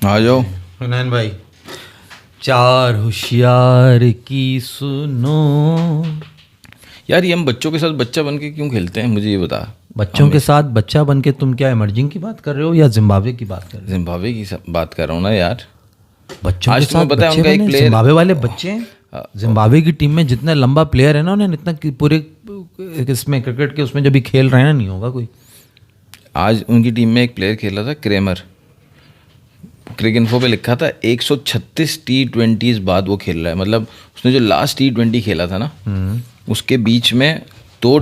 आ जाओ हुनैन भाई। चार होशियार की सुनो। यार, ये हम बच्चों के साथ बच्चा बन के क्यों खेलते हैं, मुझे ये बता। बच्चों के साथ बच्चा बन के तुम क्या इमर्जिंग की बात कर रहे हो या जिम्बाब्वे की बात कर रहे जिम्बाब्वे की बात कर रहा हूँ ना यार। हो? बच्चों आज के साथ तुम्हें पता है बच्चे उनका एक बने? player- जिम्बाब्वे वाले बच्चे हैं। जिम्बाब्वे की टीम में जितना लंबा प्लेयर है ना, उन्हें इतना पूरे इसमें क्रिकेट के उसमें जब भी खेल रहे हैं ना, नहीं होगा कोई। आज उनकी टीम में एक प्लेयर खेला था, क्रेमर। क्रिक इन्फो पे लिखा था 136 T20s बाद वो खेल रहा है। मतलब उसने जो लास्ट T20 खेला था ना, उसके बीच में दो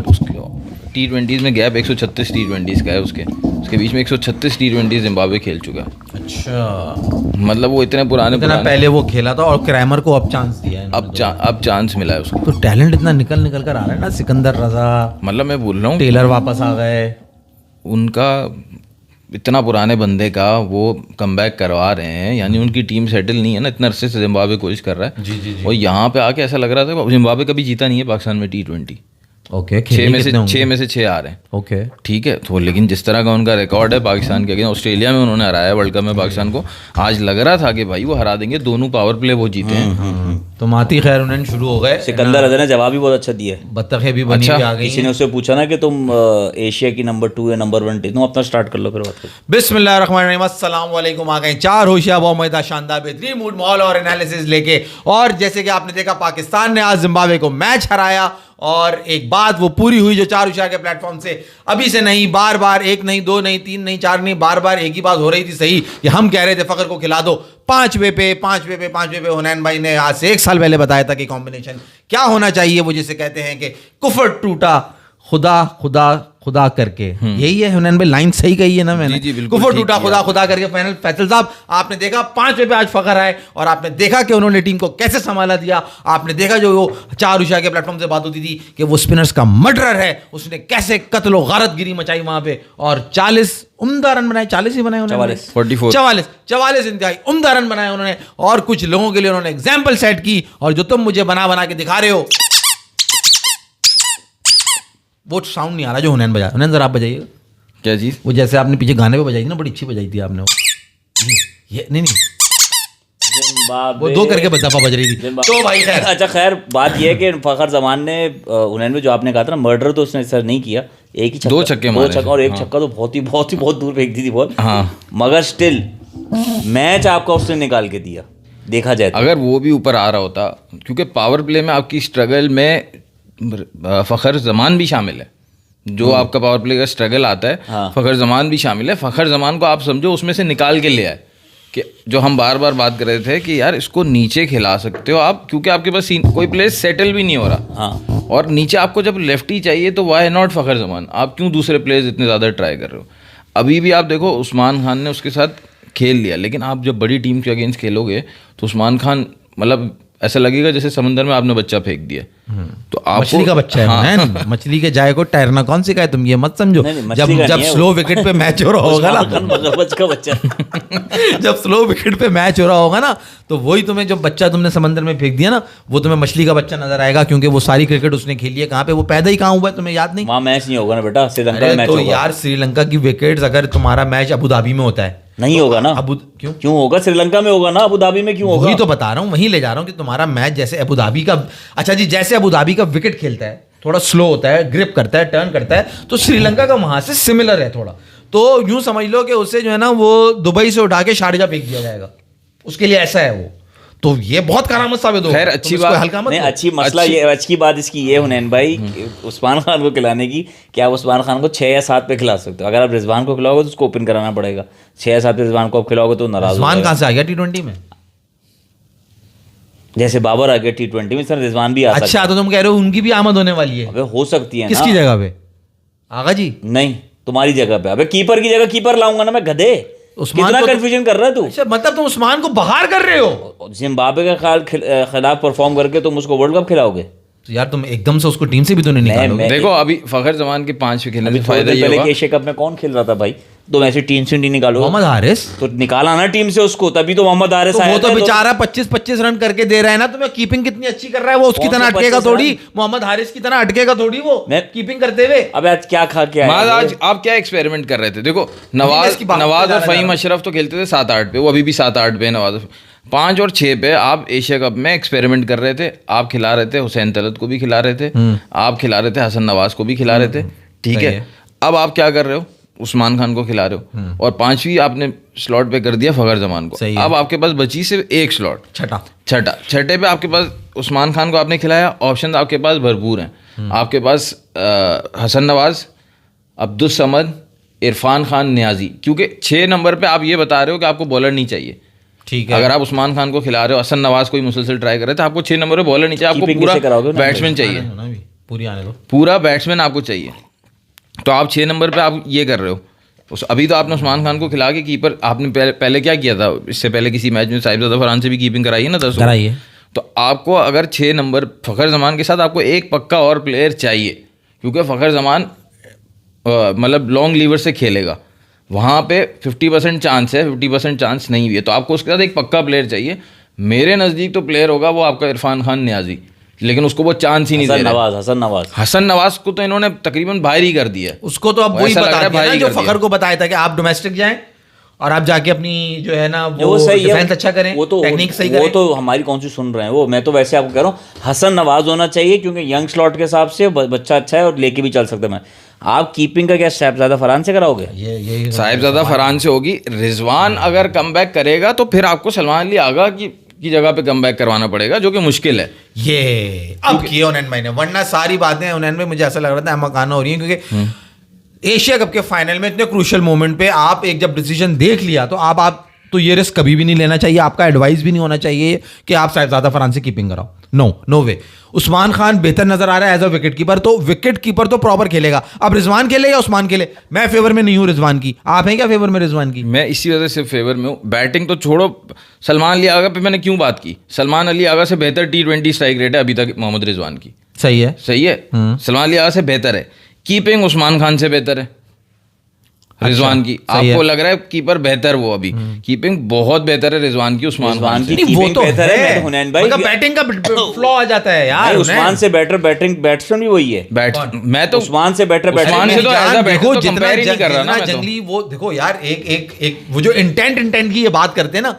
T20s में गैप 136 T20s का है। उसके बीच में 136 T20 जिम्बाब्वे खेल चुका है। अच्छा, मतलब वो इतने पुराने पहले वो खेला था और क्रैमर को अब चांस दिया है। अब चांस मिला है उसको। तो टैलेंट इतना निकल कर आ रहा है ना। सिकंदर रजा, मतलब मैं बोल रहा हूँ, टेलर वापस आ गए। उनका इतना पुराने बंदे का वो कमबैक करवा रहे हैं, यानी उनकी टीम सेटल नहीं है ना। इतना अरसे से जिम्बाब्वे कोशिश कर रहा है। जी। और यहाँ पे आके ऐसा लग रहा था जिम्बाब्वे कभी जीता नहीं है पाकिस्तान में T20। ओके, 6 में से 6 आ रहे हैं। ओके, ठीक है, तो लेकिन जिस तरह का उनका रिकॉर्ड है पाकिस्तान के अगेंस्ट, ऑस्ट्रेलिया में उन्होंने हराया है वर्ल्ड कप में पाकिस्तान को। आज लग रहा था कि भाई वो हरा देंगे, दोनों पावर प्ले वो जीते हैं। तो माती खैर उन्होंने शुरू हो गए। सिकंदर रजा ने जवाब भी बहुत अच्छा दिया है। बत्तखें भी बनी हुई आ गई। किसी ने उससे पूछा ना कि तुम एशिया की नंबर 2 या नंबर 1 टीम, तुम अपना स्टार्ट कर लो फिर बात करो। बिस्मिल्लाहिर्रहमानिर्रहीम, अस्सलाम वालेकुम। आ गए चार होशियार बहुमदा शानदार बेहतरीन मूड माहौल और एनालिसिस लेके। और जैसे कि आपने देखा, पाकिस्तान ने आज जिम्बाब्वे को मैच हराया। और एक बात वो पूरी हुई जो चार होशियार के प्लेटफॉर्म से अभी से नहीं, बार बार, एक नहीं, दो नहीं, तीन नहीं, चार नहीं, बार बार एक ही बात हो रही थी। सही कि हम कह रहे थे फखर को खिला दो 5 पे। हुनैन भाई ने आज से 1 साल पहले बताया था कि कॉम्बिनेशन क्या होना चाहिए। वो जिसे कहते हैं कि कुफर टूटा खुदा खुदा खुदा करके। यही है हुनैन भाई, लाइन सही कही है ना मैंने? जी, बिल्कुल कुफर ठीक टूटा खुदा खुदा करके। फाइनल फैसल साहब, आपने देखा 5 पे आज फखर आए और आपने देखा कि उन्होंने टीम को कैसे संभाला दिया। आपने देखा जो वो चार होशियार के प्लेटफॉर्म से बात होती थी कि वो स्पिनर्स का मर्डरर है, उसने कैसे कत्ल व गारत गिरी मचाई वहां पे। और 40 उम्दा रन बनाए। 40 ही बनाए उन्होंने। 44 इंतहाई उम्दा रन बनाए उन्होंने। और कुछ लोगों के लिए उन्होंने एग्जाम्पल सेट की। और जो तुम मुझे बना के दिखा रहे हो, वो साउंड नहीं आ रहा जो हुनैन बजा। हुनैन जरा आप बजाइएगा। क्या चीज़? वो जैसे आपने पीछे गाने पे बजाई थी ना, बड़ी अच्छी बजाई थी आपने वो। ये नहीं वो 2 करके दफा बज रही थी। तो भाई खैर, अच्छा खैर, बात यह है कि फखर जमान ने हुनैन में जो आपने कहा था ना, मर्डर तो उसने सर नहीं किया। एक ही छक्का, 2 छक्के मारे। और एक छक्का तो बहुत दूर फेंक दी थी बॉल। हाँ, मगर स्टिल मैच आपका उसने निकाल के दिया, देखा जाए तो। अगर वो भी ऊपर आ रहा होता, क्योंकि पावर प्ले में आपकी स्ट्रगल में फ़खर जमान भी शामिल है। जो आपका पावर प्ले का स्ट्रगल आता है, फ़खर जमान भी शामिल है। फ़खर जमान को आप समझो उसमें से निकाल के ले आए। कि जो हम बार बार बात कर रहे थे कि यार इसको नीचे खिला सकते हो आप, क्योंकि आपके पास कोई प्लेयर सेटल भी नहीं हो रहा। और नीचे आपको जब लेफ्टी चाहिए तो वाई नॉट फ़खर जमान? आप क्यों दूसरे प्लेयर्स इतने ज़्यादा ट्राई कर रहे हो? अभी भी आप देखो, उस्मान खान ने उसके साथ खेल लिया, लेकिन आप जब बड़ी टीम के अगेंस्ट खेलोगे तो उस्मान खान, मतलब ऐसा लगेगा जैसे समंदर में आपने बच्चा फेंक दिया। तो आप मछली का बच्चा है। हाँ। मछली के जाए को तैरना कौन सिखाए? तुम ये मत समझो। जब स्लो विकेट पे मैच हो रहा होगा ना, मगरमच्छ का बच्चा जब स्लो विकेट पे मैच हो रहा होगा ना, तो वही तुम्हें जो बच्चा तुमने समंदर में फेंक दिया ना, वो तुम्हें मछली का बच्चा नजर आएगा। क्योंकि वो सारी क्रिकेट उसने खेली है। कहाँ पे वो पैदा ही कहाँ हुआ है, तुम्हें याद नहीं? वहाँ मैच नहीं होगा ना बेटा, श्रीलंका में मैच तो होगा। यार श्रीलंका की विकेट्स, अगर तुम्हारा मैच अबू धाबी में होता है, नहीं होगा ना। क्यों होगा? श्रीलंका में होगा ना, अबू धाबी में क्यों होगा? वही तो बता रहा हूँ, वहीं ले जा रहा हूँ कि तुम्हारा मैच जैसे अबू धाबी का, अच्छा जी, जैसे अबू धाबी का विकेट खेलता है, थोड़ा स्लो होता है, ग्रिप करता है, टर्न करता है, तो श्रीलंका का वहां से सिमिलर है थोड़ा। तो यूं समझ लो कि उसे जो है ना, वो दुबई से उठा के शारजा फेंक दिया जाएगा, उसके लिए ऐसा है वो। तो ये बहुत करामत साबित होगा। खैर, अच्छी बात हल्का मत नहीं, अच्छी बात इसकी ये हुनैन भाई, उस्मान खान को खिलाने की, क्या आप उस्मान खान को 6 या 7 पे खिला सकते हो? अगर आप रिजवान को खिलाओगे तो उसको ओपन कराना पड़ेगा। 6 या 7 पे रिजवान को आप खिलाओगे तो नाराज। रिजवान कहाँ से आ गया T20 में? जैसे बाबर आ गया T20 में, सर रिजवान भी आ सकता है। अच्छा, तो तुम कह रहे हो उनकी भी आमद होने वाली है? अबे हो सकती है। किसकी जगह पे? आगा जी नहीं, तुम्हारी जगह पे। अबे कीपर की जगह कीपर लाऊंगा ना मैं, गधे। कितना कंफ्यूजन कर रहा है तू? अच्छा, मतलब तुम उस्मान को बाहर कर रहे हो? जिम्बाब्वे के खिलाफ परफॉर्म करके तुम उसको वर्ल्ड कप खिलाओगे? तो यार तुम एकदम से उसको टीम से भी तो नहीं निकालोगे। देखो, अभी फ़खर जमान के 5 पे खेलने से फायदा ये पहले होगा। एशिया कप में कौन खेल रहा था भाई? तुम ऐसी टीम से नहीं निकालो, मोहम्मद हारिस तो निकाला ना टीम से उसको, तभी तो मोहम्मद हारिस तो आया वो तो था, बेचारा 25-25 रन करके दे रहा है ना तुम्हें, कीपिंग कितनी अच्छी कर रहा है वो, उसकी तरह 25 अटकेगा थोड़ी, रन। मोहम्मद हारिस की तरह अटकेगा थोड़ी वो मैं- कीपिंग करते हुए। अब आज क्या खा के माज आया आज आप क्या एक्सपेरिमेंट कर रहे थे? देखो मैं इसकी बात नवाज पे और जा फ़हीम रहा अशरफ तो खेलते थे 7-8 पे, वो अभी भी 7-8 पे है नवाज। 5 और 6 पे आप एशिया कप में एक्सपेरिमेंट कर रहे थे। आप खिला रहे थे हुसैन तलत को भी खिला रहे थे, आप खिला रहे थे हसन नवाज को भी खिला रहे थे, ठीक सही है। है। अब आप क्या कर रहे हो? उस्मान खान को खिला रहे हो, और 5वीं आपने स्लॉट पे कर दिया फखर जमान को। सही है। अब आपके पास बची सिर्फ एक स्लॉट, छठे पे आपके पास उस्मान खान को आपने खिलाया। ऑप्शन आपके पास भरपूर हैं, आपके पास हसन नवाज, अब्दुल समद, इरफान खान, नियाजी। क्योंकि 6 नंबर पे आप ये बता रहे हो कि आपको बॉलर नहीं चाहिए, ठीक है। अगर आप उस्मान खान को खिला रहे हो, हसन नवाज को ही मुसलसल ट्राई कर रहे थे, आपको 6 नंबर पे बॉलर नहीं चाहिए, आपको Keeping पूरा कैसे कराओगे ना? बैट्समैन चाहिए, पूरी आने दो। पूरा बैट्समैन आपको चाहिए। तो आप 6 नंबर पे आप ये कर रहे हो। अभी तो आपने उस्मान खान को खिला के कीपर, आपने पहले क्या किया था? इससे पहले किसी मैच में साहिबजादा फरहान से भी कीपिंग कराई है ना 10 कराई है। तो आपको अगर 6 नंबर फ़खर जमान के साथ आपको एक पक्का और प्लेयर चाहिए, क्योंकि फ़खर जमान मतलब लॉन्ग लीवर से खेलेगा, वहाँ पे 50% चांस है, 50% चांस नहीं भी है, तो आपको उसके साथ एक पक्का प्लेयर चाहिए। मेरे नज़दीक तो प्लेयर होगा वो आपका इरफान खान नियाजी, लेकिन उसको वो चांस ही नहीं दे रहे। हसन नवाज को तो इन्होंने तकरीबन बाहर ही कर दिया है। उसको तो अब वो वही ऐसा लग बता रहा है दिया ना बाहर ही जो कर दिया। फखर को बताया था कि आप डोमेस्टिक जाएं और आप जाके अपनी जो है ना वो सही डिफेंस है, अच्छा करें, वो तो टेक्निक सही वो करें। तो हमारी कौन सी सुन रहे हैं वो, मैं तो वैसे आपको कह रहा हूँ हसन नवाज होना चाहिए, क्योंकि यंग स्लॉट के हिसाब से बच्चा अच्छा है और लेके भी चल सकता है। मैं आप कीपिंग का क्या साहिबजादा फरहान से कराओगे? ये साहिबजादा फरहान से होगी। रिजवान अगर कमबैक करेगा तो फिर आपको सलमान अली आगा की जगह पे कमबैक करवाना पड़ेगा, जो कि मुश्किल है। ये अब किया उन्होंने मैंने, वरना सारी बातें उन्होंने में मुझे ऐसा लग रहा था अहमकाना हो रही है, क्योंकि एशिया कप के फाइनल में इतने क्रूशियल मोमेंट पे आप एक जब डिसीजन देख लिया तो आप तो ये रिस्क कभी भी नहीं लेना चाहिए, आपका एडवाइस भी नहीं होना चाहिए कि आप साहिबजादा फरहान से कीपिंग कराओ। नो वे। उस्मान खान बेहतर नजर आ रहा है एज अ विकेट कीपर, तो विकेट कीपर तो प्रॉपर खेलेगा। अब रिजवान खेले या उस्मान खेले, मैं फेवर में नहीं हूं रिजवान की। आप हैं क्या फेवर में रिजवान की? मैं इसी वजह से फेवर में हूँ। बैटिंग तो छोड़ो, सलमान अली आगा पे मैंने क्यों बात की? सलमान अली आगा से बेहतर T20 स्ट्राइक रेट है अभी तक मोहम्मद रिजवान की। सही है। सलमान अली आगा से बेहतर है। कीपिंग उस्मान खान से बेहतर है रिजवान की। सही है। आपको लग रहा है कीपर बेहतर, वो अभी कीपिंग बहुत बेहतर है रिजवान की उस्मान खान से। की वो keeping तो बेहतर है, है, मैं तो हुनैन भाई मगर बैटिंग का फ्लॉ आ जाता है यार। नहीं, उस्मान से बेटर बैट्समैन भी वही है। मैं तो उस्मान से बेटर उस्मान से तो बैट्समैन ऐसा बैटर देखो तो जितना compare ही नहीं कर रहा ना मैं तो। जंगली वो देखो यार, एक वो जो इंटेंट की ये बात करते हैं ना,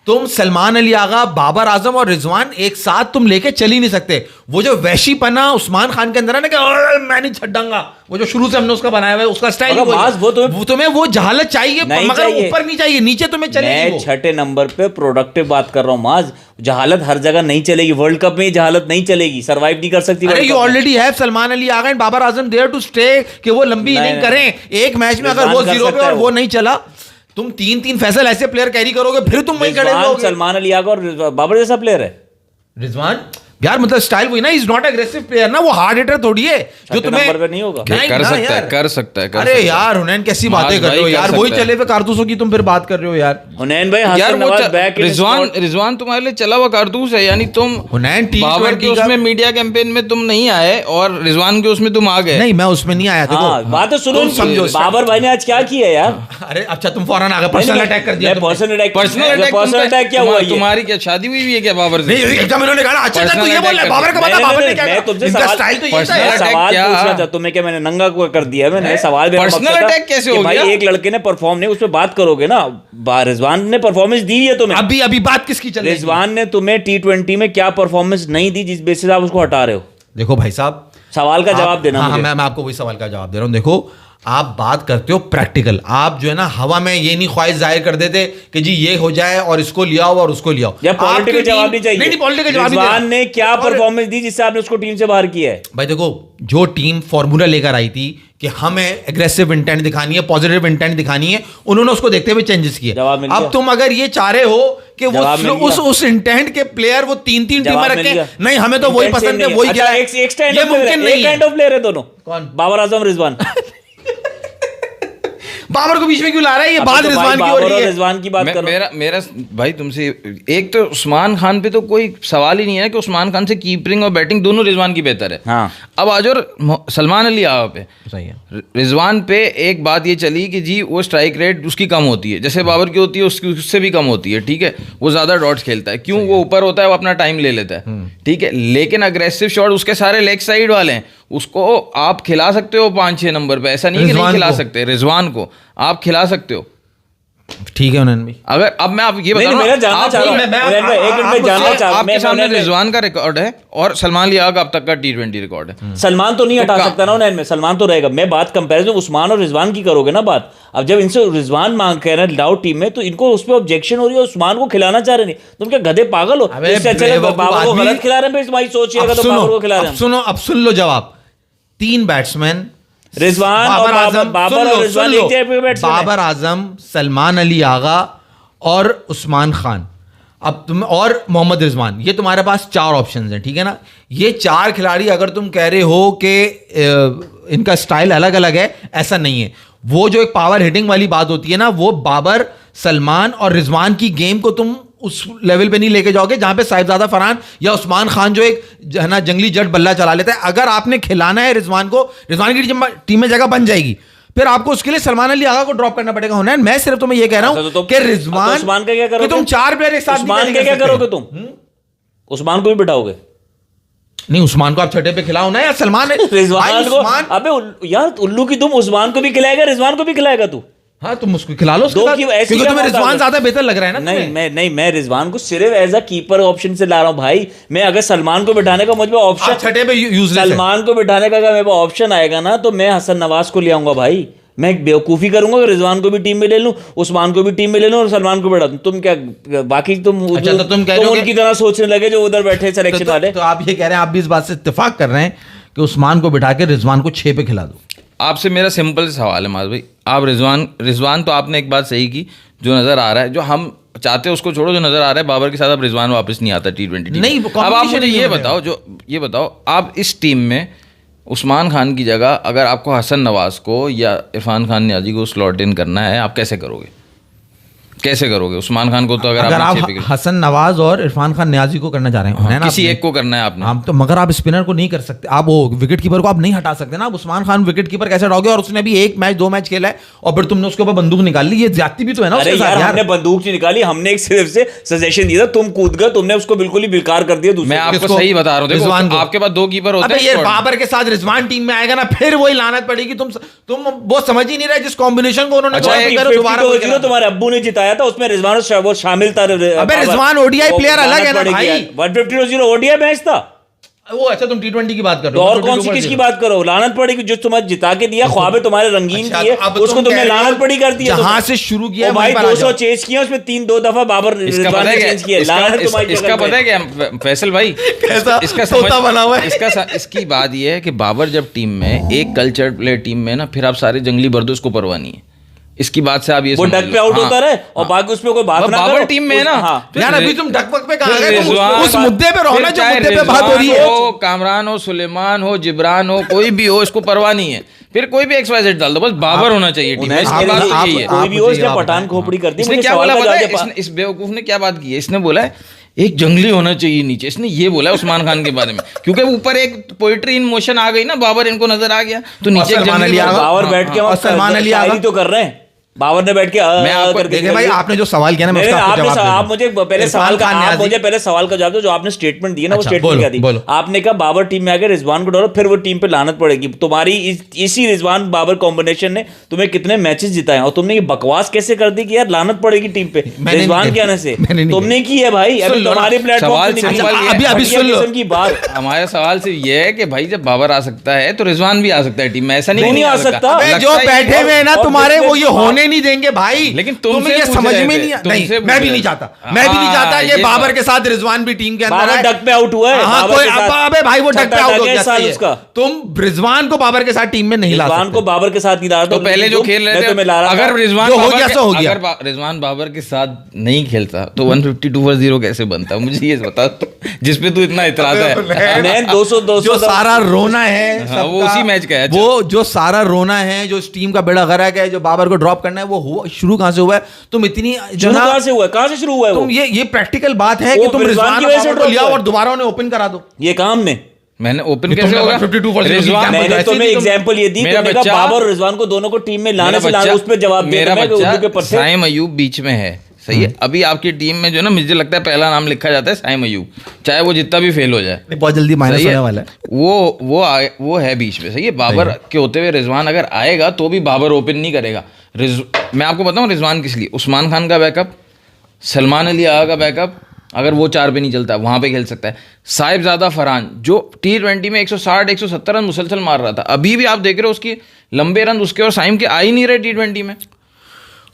तुम सलमान अली आगा, बाबर आजम और रिजवान एक साथ तुम लेके चल ही नहीं सकते। वो जो वैशीपना उस्मान खान के अंदर है ना कि मैं नहीं छड्डांगा, वो जो शुरू से हमने उसका बनाया हुआ है, उसका स्टाइल मगर मास वो तुम्हें वो जहालत चाहिए, नहीं मगर चाहिए। ऊपर नहीं चाहिए, नीचे तुम्हें चलेगी मैं वो। 6 नंबर पे प्रोडक्टिव बात कर रहा हूँ माज। जहालत हर जगह नहीं चलेगी, वर्ल्ड कप में जहालत नहीं चलेगी, सरवाइव नहीं कर सकती। अरे World यू Cup में। Already have Salman Ali Agha and Babar Azam there to stay कि वो लंबी नहीं, इनिंग नहीं। करें एक मैच में। अगर रिजवान वो कर 0 पे सकता है और वो। वो नहीं चला, तुम 3 फैसल ऐसे प्लेयर कैरी करोगे, फिर तुम वहीं खड़े रिजवान रहोगे। सलमान अली आगा और बाबर जैसा प्लेयर है। रिजवान यार मतलब स्टाइल वही ना, इज नॉट एग्रेसिव प्लेयर ना, वो हार्ड हिटर थोड़ी है जो तुम्हें नंबर पे नहीं होगा। नहीं कर ना सकता है, यार। कर सकता है, कर अरे सकता है। यार हुनैन कैसी माज बातें कर भाई रहे हो कर यार, वही सकता है। चले हुए कारतूसों की तुम फिर बात कर रहे हो यार। हुनैन भाई यार हसन वो नवाज बैक इन रिजवान तुम्हारे लिए चला हुआ कारतूस है, यानी तुम हुनैन बाबर के T20 का उसमें मीडिया कैंपेन में तुम नहीं आए और रिजवान के उसमें तुम आ गए। नहीं, मैं उसमें नहीं आया। देखो हाँ, बात तो सुनो तुम समझो। बाबर भाई ने आज क्या किया है यार। अरे अच्छा तुम फौरन आ गए, पर्सनल अटैक कर दिया तुमने। पर्सनल अटैक क्या हुआ ये? तुम्हारी क्या शादी हुई है क्या बाबर से? नहीं एकदम इन्होंने कहा अच्छा अच्छा, तू ये बोल रहा है बाबर का बता, बाबर ने क्या मैं कहा? तुमसे इनका सवाल स्टाइल तो ये था personal यार। attack सवाल क्या? पूछना चाहता तुम्हें क्या मैंने नंगा को कर दिया है? मैंने सवाल मेरा Personal मकसद था attack कैसे कि हो भाई गया? एक लड़के ने परफॉर्म नहीं, उसमें बात करोगे ना। रिजवान ने परफॉर्मेंस दी है तुम्हें। अभी बात किसकी चल रही है? रिजवान ने तुम्हें T20 में क्या परफॉर्मेंस नहीं दी जिस बेसिस आप उसको हटा रहे हो? देखो भाई साहब, सवाल का जवाब देना हाँ, मुझे। मैं आपको वही सवाल का जवाब दे रहा हूँ। देखो आप बात करते हो प्रैक्टिकल, आप जो है ना हवा में ये नहीं ख्वाहिश जाहिर कर देते कि जी ये हो जाए और इसको ले आओ और उसको ले आओ। या पॉलिटिकल जवाब नहीं चाहिए। नहीं पॉलिटिकल जवाब नहीं रिजवान देना। ने क्या और- परफॉर्मेंस दी जिससे आपने उसको टीम से बाहर किया है? भाई देखो, जो टीम फॉर्मूला लेकर आई थी कि हमें एग्रेसिव इंटेंट दिखानी है, पॉजिटिव इंटेंट दिखानी है, उन्होंने उसको देखते हुए चेंजेस किए। जवाब मिल अब गया। तुम अगर ये चाह रहे हो कि वो जवाब मिल गया। उस इंटेंट के प्लेयर वो 3 टीमें जवाब मिल रखें, गया। नहीं हमें तो वही Intent पसंद है, same वही नहीं क्या अच्छा, है, एक स्टैंड ये ऑफ प्लेयर मुमकिन है, नहीं एक है। काइंड ऑफ प्लेयर है दोनों। कौन? बाबर आजम, रिजवान। बाबर को बीच में क्यों ला रहा है? ये बात रिजवान की हो बाबर रही और है। रिजवान की बात करो। मेरा भाई तुमसे एक तो उस्मान खान पे तो कोई सवाल ही नहीं है कि उस्मान खान से कीपिंग और बैटिंग दोनों रिजवान की बेहतर है। हाँ। अब आ जाओ सलमान अली आगा पे। सही है। रिजवान पे एक बात ये चली कि जी वो स्ट्राइक रेट उसकी कम होती है, जैसे बाबर की होती है उससे भी कम होती है, ठीक है, वो ज़्यादा डॉट्स खेलता है, क्यों, वो ऊपर होता है, वो अपना टाइम ले लेता है, ठीक है, लेकिन अग्रेसिव शॉट उसके सारे लेग साइड वाले हैं, उसको आप खिला सकते हो 5-6 नंबर पे, ऐसा नहीं कि नहीं खिला सकते, रिजवान को आप खिला सकते हो। ठीक है उन्होंने भी। अगर अब मैं आप ये नहीं, बताऊं, मेरा जानना चाह रहा हूं, एक मिनट में जानना चाह रहा हूं, आपके सामने मैं- रिजवान का रिकॉर्ड है और सलमान अली आगा अब तक का T20 रिकॉर्ड है। सलमान तो नहीं हटा सकता ना उन्हें, सलमान तो रहेगा। मैं बात कंपैरिजन उस्मान और रिजवान की करोगे ना बात। अब जब इनसे रिजवान मांग कह रहे हैं डाउट टीम में, तो इनको उस पर ऑब्जेक्शन हो रही है, उस्मान को खिलाना चाह रहे नहीं। तुम क्या गधे पागल हो? अबे इससे अच्छा बेवकूफ बाबर को आदमी। गलत खिला रहे हैं, फिर तुम्हारी सोच ये तो बाबर को खिला रहे हैं। अब सुन लो जवाब। 3 बैट्समैन, रिजवान और बाबर और रिजवान एक जगह पे बैट्समैन है। बाबर आजम, सलमान अली आगा और उस्मान खान, अब तुम और मोहम्मद रिजवान, ये तुम्हारे पास 4 ऑप्शंस हैं, ठीक है ना। ये 4 खिलाड़ी अगर तुम कह रहे हो कि इनका स्टाइल अलग अलग है, ऐसा नहीं है। वो जो एक पावर हिटिंग वाली बात होती है ना, वो बाबर, सलमान और रिजवान की गेम को तुम उस लेवल पे नहीं लेके जाओगे जहां पे साहिबजादा फरहान या उस्मान खान जो एक है ना जंगली जट बल्ला चला लेता है। अगर आपने खिलाना है रिजवान को, रिजवान की टीम में जगह बन जाएगी, फिर आपको उसके लिए सलमान अली आगा को ड्रॉप करना पड़ेगा। होना है, मैं सिर्फ तुम्हें ये कह रहा हूं कि रिजवान, उस्मान का क्या करोगे? तुम 4 प्लेयर एक साथ उस्मान का क्या करोगे तुम? उस्मान को भी बिठाओगे? नहीं, उस्मान को आप छठे पे खिलाओ ना, या सलमान रिजवान को? अबे यार उल्लू की तुम उस्मान को भी खिलाएगा, रिजवान को भी खिलाएगा तू? हाँ, तुम उसको खिला लो, दो की ऐसी क्योंकि तुम्हें रिजवान ज्यादा बेहतर लग रहा है ना। मैं रिजवान को सिर्फ एज अ कीपर ऑप्शन से ला रहा हूं भाई। मैं अगर सलमान को बिठाने का मुझ पे ऑप्शन, छठे पे यूज, सलमान को बिठाने का अगर मेरे पास ऑप्शन आएगा ना, तो मैं हसन नवाज को ले आऊंगा भाई। मैं एक बेवकूफी करूंगा कि रिजवान को भी टीम में ले लूं, उस्मान को भी टीम में ले लूं और सलमान को बिठा दूं। तुम क्या बाकी तुम अच्छा, तो तुम कह रहे हो उनकी तरह सोचने लगे जो उधर बैठे सिलेक्शन वाले। तो आप ये कह रहे हैं, आप भी इस बात से इत्तेफाक कर रहे हैं कि उस्मान को बिठा के रिजवान को 6 पे खिला दो। आपसे मेरा सिंपल सवाल है माज भाई, आप रिजवान तो आपने एक बात सही की, जो नज़र आ रहा है, जो हम चाहते हैं उसको छोड़ो, जो नज़र आ रहा है बाबर के साथ अब रिजवान वापस नहीं आता T20 नहीं, अब आप मुझे ये बताओ आप इस टीम में उस्मान खान की जगह अगर आपको हसन नवाज को या इरफान खान नियाजी को स्लॉट इन करना है, आप कैसे करोगे? कैसे करोगे? उस्मान खान को तो अगर आप हसन नवाज और इरफान खान नियाजी को करना चाह रहे हैं, किसी एक को करना है आपने, हम तो, मगर आप स्पिनर को नहीं कर सकते, आप वो विकेट कीपर को आप नहीं हटा सकते ना। आप उस्मान खान विकेट कीपर कैसे हटाओगे? और उसने अभी 1 मैच 2 मैच खेला है और फिर तुमने उसके ऊपर बंदूक निकाल ली, ये ज्यादती भी तो है ना। अरे यार, हमने बंदूक नहीं निकाली, हमने एक सिर्फ से सजेशन दिया था, तुम कूद गए, तुमने उसको बिल्कुल ही बेकार कर दिया। मैं आपको सही बता रहा हूँ, देखो आपके पास 2 कीपर होते हैं। ये बाबर के साथ रिजवान टीम में आएगा ना, फिर वही लानत पड़ेगी। तुम वो समझ ही नहीं रहे जिस कॉम्बिनेशन को उन्होंने दोबारा तुम्हारे अब्बू ने जिताया था, उसमें रिजवान वो शामिल था। अबे रिजवान ओडीआई प्लेयर अलग है ना भाई, 150 ओडीआई मैच था वो। अच्छा, तुम T20 की बात कर रहे हो, और कौन सी किसकी बात करो? लानत पड़ी जो तुम्हें जिता के दिया, ख्वाबे तुम्हारे रंगीन किए, उसको तुमने लानत पड़ी कर दी। जहां से शुरू किया भाई 200 चेज किया, उसमें 3-2 दफा बाबर रिजवान ने चेंज किया। लानत तुम्हारी। इसका पता है क्या फैसल भाई, इसका तोता बना हुआ है। इसकी बात ये है कि बाबर जब टीम में एक कल्चर प्लेयर टीम में ना, फिर आप सारे जंगली बर्दों को परवाह नहीं है। इसकी बात से आप ये वो डक पे आउट होता रहे और बाकी उसमें कोई बात ना करो। बाबर टीम में है ना यार, अभी तुम डक वक पे कहां गए? उस मुद्दे पे रहो ना जो मुद्दे पे बात हो रही है। हो कामरान हो, सुलेमान हो, जिब्रान हो, कोई भी हो, इसको परवाह नहीं है। फिर कोई भी XYZ डाल दो, बस बाबर होना चाहिए टीम में। कोई भी हो, इसने पटान खोपड़ी कर दी। इसने क्या बोला पता है? इस बेवकूफ ने क्या बात की है? इसने बोला है एक जंगली होना चाहिए नीचे। इसने ये बोला है उस्मान खान के बारे में, क्योंकि ऊपर एक पोइट्री इन मोशन आ गई ना, बाबर इनको नजर आ गया, तो नीचे बाबर बैठ के सलमान अली आगा तो कर रहे हैं। बाबर ने बैठ के मैं आपको देखिए भाई, आपने जो सवाल किया ना, मैं उसका जवाब आप मुझे पहले सवाल का जवाब दो। जो आपने स्टेटमेंट दिया ना, वो स्टेटमेंट क्या दी? आपने कहा बाबर टीम में आके रिजवान को डालो, फिर वो टीम पे लानत पड़ेगी। तुम्हारी इसी रिजवान बाबर कॉम्बिनेशन ने तुम्हें कितने मैचेस जिताए, और तुमने ये बकवास कैसे कर दी कि यार लानत पड़ेगी टीम पे रिजवान के आने से? तुमने की है भाई, अभी तुम्हारे प्लेटफॉर्म अभी सुन लो की बात। हमारा सवाल सिर्फ ये है कि भाई जब बाबर आ सकता है तो रिजवान भी आ सकता है टीम में, ऐसा नहीं आ सकता। जो बैठे हुए हैं ना तुम्हारे, वो ये होने जाने नहीं देंगे भाई। लेकिन तुम्हें ये समझ में नहीं, मैं भी नहीं चाहता, मैं भी नहीं चाहता कि बाबर के साथ रिजवान भी टीम के अंदर आए। डक पे आउट हुआ है, अबे भाई वो डक पे आउट हो गया उसका। तुम रिजवान को बाबर के साथ टीम में नहीं ला सकते। रिजवान को बाबर के साथ नहीं ला रहा, तो पहले जो खेल रहे थे, अगर रिजवान बाबर के साथ नहीं खेलता तो 152-0 कैसे बनता, मुझे ये बता, जिसपे तू इतना इतराज है। 200 जो सारा रोना है वो उसी मैच का है, वो जो सारा रोना है, जो इस टीम का बेड़ा गर्क है, जो बाबर को ड्रॉप करना है, वो हुआ शुरू कहां से हुआ है? तुम इतनी कहां से हुआ है, कहां से शुरू हुआ है? तुम ये प्रैक्टिकल बात है कि तुम रिजवान को लिया और दोबारा उन्हें ओपन करा दो। ये काम ने मैंने ओपन कैसे होगा? मैंने तुम्हें एग्जांपल ये दी, बाबर और रिजवान को दोनों को टीम में लाने से लाने, उस पे जवाब दे। मेरा बच्चा साइम अयूब बीच में है, सही है। अभी आपकी टीम में जो है ना, मुझे लगता है पहला नाम लिखा जाता है साइम अयूब, चाहे वो जितना भी फेल हो जाए, बहुत जल्दी माइनस होने वाला है। वो है बीच में, सही है। बाबर के होते हुए रिजवान अगर आएगा तो भी बाबर ओपन नहीं करेगा। मैं आपको बताऊं रिजवान किस लिए, उस्मान खान का बैकअप, सलमान अली आगा का बैकअप, अगर वो 4 पे नहीं चलता वहां पे खेल सकता है। साहिबजादा फरहान जो T20 में 160-170 रन मुसलसल मार रहा था, अभी भी आप देख रहे हो उसकी लंबे रन उसके और साइम के आ ही नहीं रहे T20 में।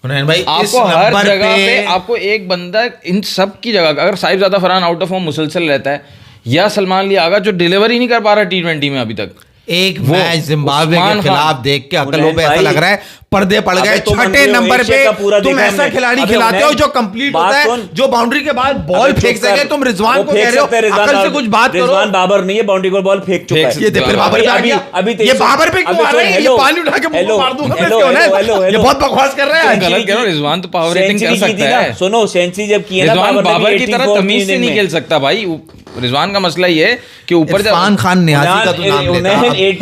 भाई आपको हर जगह पे आपको एक बंदा इन सब की जगह, अगर Sahibzada Farhan out of form मुसलसल रहता है, या सलमान अली आगा जो डिलीवर ही नहीं कर पा रहा T20 में अभी तक। एक मैच जिम्बाब्वे के खिलाफ देख के अकलों पे ऐसा लग रहा है पर्दे पड़ गए। छठे नंबर पे तुम ऐसा खिलाड़ी खिलाते हो जो कंप्लीट होता है, जो बाउंड्री के बाद बॉल फेंक सके। तुम रिजवान को कह रहे हो अकल से कुछ बात करो। रिजवान बाबर नहीं है, बाउंड्री को बॉल फेंक चुका है। ये फिर बाबर पे आ गया। अभी ये बाबर पे क्यों आ रहा है? ये पानी उठा के मुंह मार दूंगा मैं, क्यों है? ये बहुत बकवास कर रहा है। गलत कह रहे हो, रिजवान तो पावर रेटिंग कर सकता है। सुनो, सेंचुरी जब की है ना, बाबर की तरह तमीज से नहीं खेल सकता भाई। रिजवान का मसला ये है कि ऊपर इरफान खान नियाज़ी का तू नाम लेता,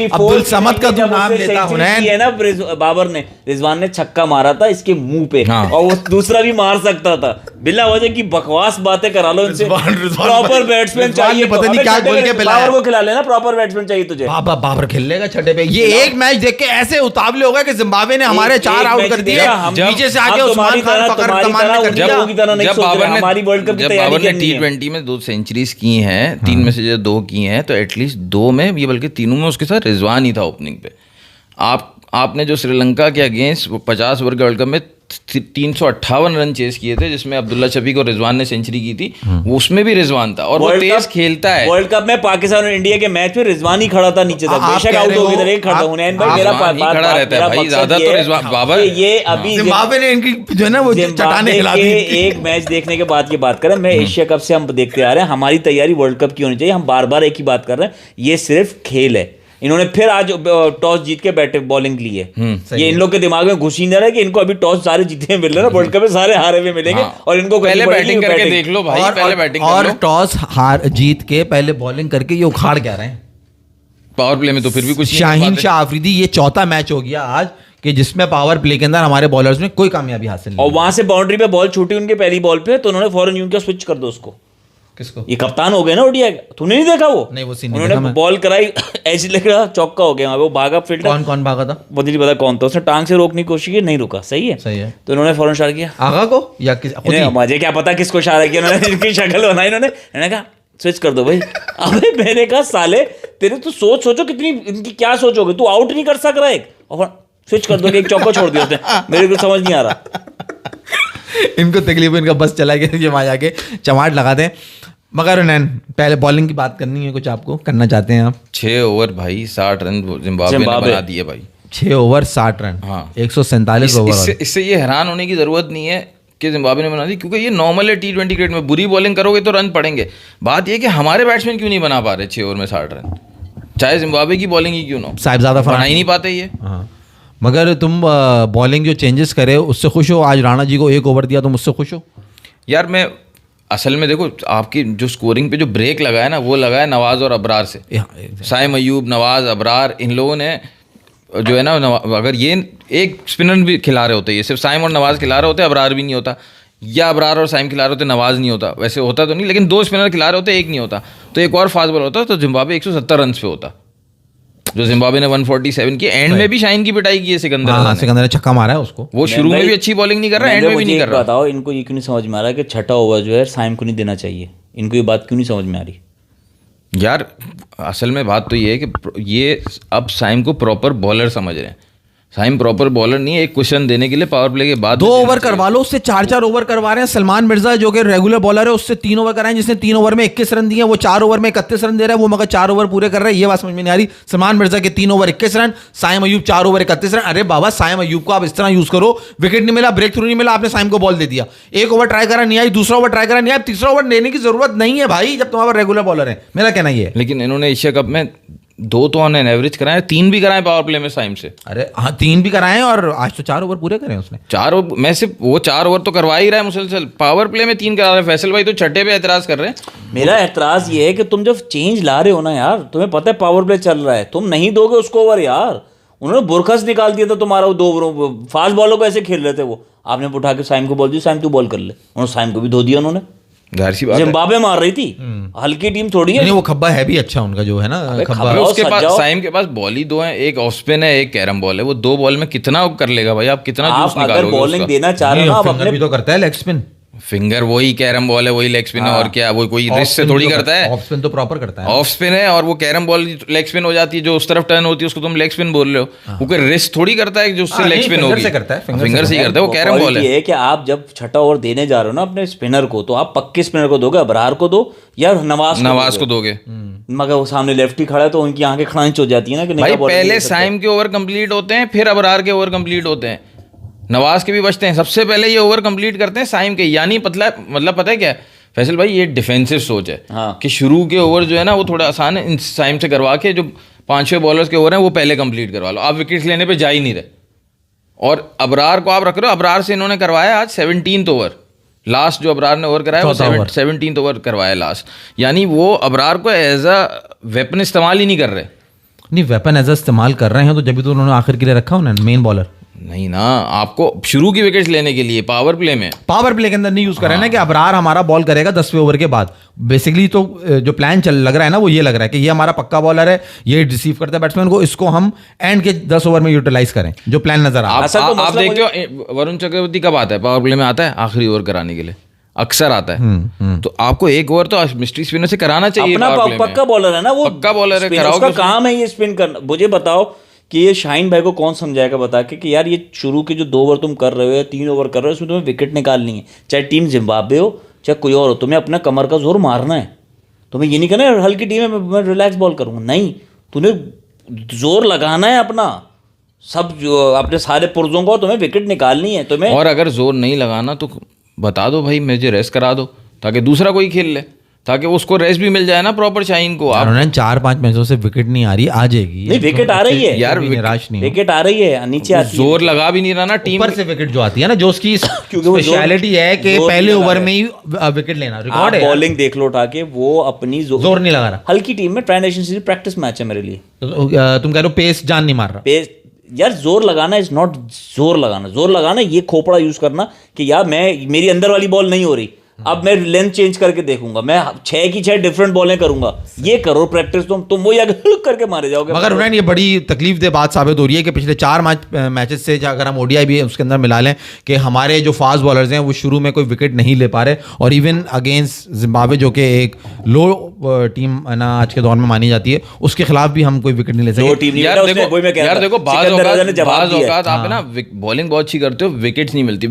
अब्दुल समद का तू नाम लेता, है ना बाबर ने, रिजवान ने छक्का मारा था इसके मुंह पे, और वो दूसरा भी मार सकता था। बिला वजह की बकवास बातें करा लो इनसे। प्रॉपर बैट्समैन चाहिए, पता नहीं क्या बोल के बाबर को खिला लेना, प्रॉपर बैट्समैन चाहिए तुझे। बाबर खेल लेगा छठे पे। ये एक मैच देख के ऐसे उतावले हो गए कि जिम्बाब्वे ने हमारे 4 आउट कर दिए, नीचे से आके उस्मान खान पकड़ कमान कर दिया। जब बाबर ने T20 में 2 सेंचुरीज की हैं, 3 में से 2 की हैं, तो एटलीस्ट 2 में, ये बल्कि 3 में उसके साथ रिजवान ही था ओपनिंग पे। आपने जो श्रीलंका के अगेंस्ट 50 ओवर के वर्ल्ड कप में 358 रन चेस किए थे, जिसमें अब्दुल्ला शफीक और रिजवान ने सेंचुरी की थी, उसमें भी रिजवान था और वो तेज खेलता है। वर्ल्ड कप में पाकिस्तान और इंडिया के मैच में रिजवान ही खड़ा था नीचे तक, बेशक आउट हो गए थे, खड़ा हुनैन भाई मेरा खड़ा रहता है भाई, ज्यादा तो रिजवान बाबर। ये अभी जिम्बाब्वे ने इनकी जो है ना वो चटाने खिला दी। एक मैच देखने के बाद ये बात करें, मैं एशिया कप से हम देखते आ रहे हैं, हमारी तैयारी वर्ल्ड कप की होनी चाहिए। हम बार बार एक ही बात कर रहे हैं, ये सिर्फ खेल है। इन्होंने फिर आज टॉस जीत के बैटे बॉलिंग ली है। ये इन लोग के दिमाग में घुस ही नहीं रहा है कि इनको अभी टॉस सारे जीते हुए मिल रहे हैं, वर्ल्ड कप में सारे हारे हुए मिलेंगे। और इनको पहले बैटिंग करके देख लो भाई, पहले बैटिंग और टॉस हार जीत के पहले बॉलिंग करके ये उखाड़ क्या रहे हैं पावर प्ले में, तो फिर भी कुछ शाहीन शाह आफरीदी। ये चौथा मैच हो गया आज कि जिसमें पावर प्ले के अंदर हमारे बॉलर्स में कोई कामयाबी हासिल नहीं। और वहां से बाउंड्री पे बॉल छूटी उनके पहली बॉल पे, तो उन्होंने फौरन यूं क्या स्विच कर दो उसको। किसको? ये कप्तान हो गए ना ओडीआई, तूने नहीं देखा वो? नहीं, वो सीन नहीं देखा। उन्होंने बॉल कराई, ऐसी लग रहा चौका हो गया, वो भागा फील्डर। कौन भागा था मुझे नहीं पता कौन था, उसने टांग से रोकने की कोशिश की, नहीं रुका। सही है, सही है। तो इन्होंने फौरन इशारा किया आगा को या मुझे क्या पता किसको इशारा किया उन्होंने, इनकी शक्ल बनाई इन्होंने कहा स्विच कर दो भाई। अबे मैंने कहा साले तेरे तो सोचो कितनी इनकी क्या सोचोगे, तू आउट नहीं कर सक रहा एक, और स्विच कर दो, एक चौका छोड़ दिया उसने। मेरे को समझ नहीं आ रहा। इनको तकलीफ, इनका बस चला गया, ये वहां जाके चमाट लगा दें। मगर नैन पहले बॉलिंग की बात करनी है, कुछ आपको करना चाहते हैं आप? 6 ओवर भाई 60 रन जिम्बाब्वे ने बना दिए भाई। 6 ओवर 60 रन, हाँ 147 ओवर। इससे ये हैरान होने की जरूरत नहीं है कि जिम्बाब्वे ने बना दी, क्योंकि ये नॉर्मल है T20 क्रिकेट में। बुरी बॉलिंग करोगे तो रन पड़ेंगे। बात ये कि हमारे बैट्समैन क्यों नहीं बना पा रहे 6 ओवर में 60 रन, चाहे जिम्बाब्वे की बॉलिंग ही क्यों ना हो, साहिबजादा बना ही नहीं पाते ये। हाँ, मगर तुम बॉलिंग जो चेंजेस करे उससे खुश हो? आज राणा जी को 1 ओवर दिया, तुम उससे खुश हो? यार मैं असल में देखो, आपकी जो स्कोरिंग पे जो ब्रेक लगा है ना, वो लगा है नवाज और अबरार से। साइम अयूब, नवाज, अबरार, इन लोगों ने जो है ना, अगर ये एक स्पिनर भी खिला रहे होते, ये सिर्फ साइम और नवाज खिला रहे होते, अबरार भी नहीं होता, या अबरार और साइम खिला रहे होते, नवाज नहीं होता। वैसे होता तो नहीं, लेकिन 2 स्पिनर खिला रहे होते, एक नहीं होता, तो एक और फास्ट बॉलर होता, तो जिम्बाब्वे 170 रन पे होता, जो जिम्बाब्वे ने 147 की। एंड में भी शाहीन की पिटाई की है सिकंदर, सिकंदर ने छक्का मारा है उसको। वो शुरू में भी अच्छी बॉलिंग नहीं कर रहा, एंड में भी नहीं कर रहा। बताओ इनको ये क्यों नहीं समझ में आ रहा कि छठा ओवर जो है साइम को नहीं देना चाहिए? इनको ये बात क्यों नहीं समझ में आ रही? यार असल में बात तो ये है कि ये अब साइम को प्रॉपर बॉलर समझ रहे हैं। साइम प्रॉपर बॉलर नहीं है एक क्वेश्चन देने के लिए पावर प्ले के बाद 2 ओवर करवा लो, उससे 4 ओवर करवा रहे हैं। सलमान मिर्जा जो कि रेगुलर बॉलर है उससे 3 ओवर कराएं, जिसने 3 ओवर में 21 रन दिए, वो 4 ओवर में 31 रन दे रहा है, वो मगर 4 ओवर पूरे कर रहा है। ये बात समझ में नहीं आ रही। सलमान मिर्जा के 3 over 21 run, Saim Ayub 4 over 31 run. अरे बाबा, साइम अयूब को आप इस तरह यूज करो, विकेट नहीं मिला, ब्रेक थ्रू नहीं मिला, आपने साइम को बॉल दे दिया, 1 ओवर ट्राई करा नहीं आई, दूसरा ओवर ट्राई करा नहीं आई, तीसरा ओवर लेने की जरूरत नहीं है भाई जब तुम्हारे रेगुलर बॉलर है। मेरा कहना ये है। लेकिन इन्होंने एशिया कप में 2 तो ऑन एन एवरेज कराए, 3 भी कराए पावर प्ले में साइम से। अरे हाँ, 3 भी कराए और आज तो 4 ओवर पूरे करे उसने। 4 ओवर में से वो 4 ओवर तो करवा ही रहा है मुसलसल, पावर प्ले में 3 करा रहे हैं। फैसल भाई तो छठे पे एतराज कर रहे हैं। मेरा एतराज ये है कि तुम जब चेंज ला रहे हो ना यार, तुम्हें पता है पावर प्ले चल रहा है, तुम नहीं दोगे उसको ओवर यार। उन्होंने बुरखस निकाल दिया था तुम्हारा, वो 2 ओवरों फास्ट बॉलों को ऐसे खेल रहे थे वो, आपने उठा के साइम को बोल दिया साइम तू बॉल कर ले, उन्होंने साइम को भी धो दिया उन्होंने। जाहिर सी बात है, जिम्बाब्वे मार रही थी, हल्की टीम थोड़ी है। नहीं, वो खब्बा है भी अच्छा उनका जो है ना खब्बा। उसके पास साइम के पास बॉल ही 2 है, एक ऑफ स्पिन है, एक कैरम बॉल है। वो 2 बॉल में कितना कर लेगा भाई? आप कितना जूस निकालोगे? अगर बॉलिंग देना चाह रहे हो ना, आप अपने भी तो करता है लेग स्पिन। फिंगर वही कैरम बॉल है, वही लेग स्पिन है, और क्या वो कोई रिस्ट से थोड़ी करता है? ऑफ स्पिन तो प्रॉपर करता है। ऑफ स्पिन है और वो कैरम बॉल लेग स्पिन हो जाती है, जो उस तरफ टर्न होती है उसको तुम लेग स्पिन बोल रहे हो। वो कोई रिस्ट थोड़ी करता है जो उससे लेग स्पिन होगी। फिंगर से करता है, वो कैरम बॉल है। कि आप जब छठा ओवर देने जा रहे हो ना अपने स्पिनर को, तो आप पक्के स्पिनर को दोगे, अबरार को दो या नवाज को दोगे। मगर वो सामने लेफ्टी खड़ा है तो उनकी आंखें खड़ांच हो जाती है ना कि भाई पहले साइम के ओवर कंप्लीट होते हैं, फिर अबरार के ओवर कंप्लीट होते हैं, नवाज के भी बचते हैं। सबसे पहले ये ओवर कंप्लीट करते हैं साइम के। यानी मतलब पता है क्या है फैसल भाई, ये डिफेंसिव सोच है। हाँ। कि शुरू के ओवर जो है ना वो थोड़ा आसान है, इन साइम से करवा के जो 5-6 बॉलर्स के ओवर हैं वो पहले कंप्लीट करवा लो। आप विकेट्स लेने पे जा ही नहीं रहे। और अबरार को आप रख रहे हो, अबरार से इन्होंने करवाया आज 17th ओवर। लास्ट जो अबरार ने ओवर कराया वो 17th ओवर करवाया लास्ट। यानी वो अबरार को एज अ वेपन इस्तेमाल ही नहीं कर रहे। नहीं, वेपन एज अ इस्तेमाल कर रहे हैं तो जब भी तो उन्होंने आखिर के लिए रखा उन्होंने मेन बॉलर। नहीं ना, आपको शुरू की विकेट्स लेने के लिए पावर प्ले में, पावर प्ले के अंदर नहीं यूज कर रहे हैं ना कि अबरार हमारा बॉल करेगा 10वें ओवर के बाद। बेसिकली तो जो प्लान लग रहा है ना वो ये लग रहा है कि ये हमारा पक्का बॉलर है, ये रिसीव करता है बैट्समैन को, इसको हम एंड के 10 ओवर में यूटिलाइज करें, जो प्लान नजर आ रहा है। आप देखते हो वरुण चक्रवर्ती कब आता है पावर प्ले में? आता है आखिरी ओवर कराने के लिए, अक्सर आता है। तो आपको 1 ओवर तो मिस्ट्री स्पिनर से कराना चाहिए। अपना पक्का बॉलर है ना वो, पक्का बॉलर है, उसका काम है ये स्पिन करना। मुझे बताओ कि ये शाहीन भाई को कौन समझाएगा बता के कि यार ये शुरू के जो 2 ओवर तुम कर रहे हो या 3 ओवर कर रहे हो, इसमें तुम्हें विकेट निकालनी है, चाहे टीम जिम्बाब्वे हो चाहे कोई और हो, तुम्हें अपना कमर का जोर मारना है। तुम्हें ये नहीं कहना हल्की टीम है मैं रिलैक्स बॉल करूँगा, नहीं, तुम्हें जोर लगाना है अपना, सब जो अपने सारे पुर्जों को, तुम्हें विकेट निकालनी है तुम्हें। और अगर जोर नहीं लगाना तो बता दो भाई, मुझे रेस्ट करा दो ताकि दूसरा कोई खेल ले, ताकि उसको रेस्ट भी मिल जाए ना प्रॉपर शाहीन को। आप 4-5 मैचों से विकेट नहीं आ रही, आ जाएगी। नहीं, विकेट आ रही है यार, निराश नहीं, विकेट आ रही है, नीचे आती है, जोर लगा भी नहीं रहा ना टीम ऊपर से विकेट जो आती है ना, जो उसकी स्पेशलिटी है कि पहले ओवर में ही विकेट लेना। रिकॉर्ड है, बॉलिंग देख लो उठा के, वो अपनी जोर नहीं लगा रहा। हल्की टीम में tri nation series practice match है मेरे लिए। तुम कह रहे हो पेस जान नहीं मार रहा। पेस यार, जोर लगाना इज नॉट जोर लगाना ये खोपड़ा यूज करना कि यार मेरी अंदर वाली बॉल नहीं हो रही, अब मैं लेंथ चेंज करके देखूंगा, मैं 6 की 6 डिफरेंट बॉलें करूंगा। ये करो प्रैक्टिस, तुम वो करके मारे जाओगे। मगर उन्हें ये बड़ी तकलीफ दे बात साबित हो रही है कि पिछले 4 मैचेस से अगर हम ओडीआई भी उसके अंदर मिला लें कि हमारे जो फास्ट बॉलर्स हैं वो शुरू में कोई विकेट नहीं ले पा रहे, और इवन अगेंस्ट जिम्बाब्वे जो कि एक लो टीम ना आज के दौर में मानी जाती है, उसके खिलाफ भी हम कोई विकेट नहीं ले सकते। यार देखो बाज़ औकात आप ना बॉलिंग बहुत अच्छी करते हो, विकेट्स नहीं मिलती।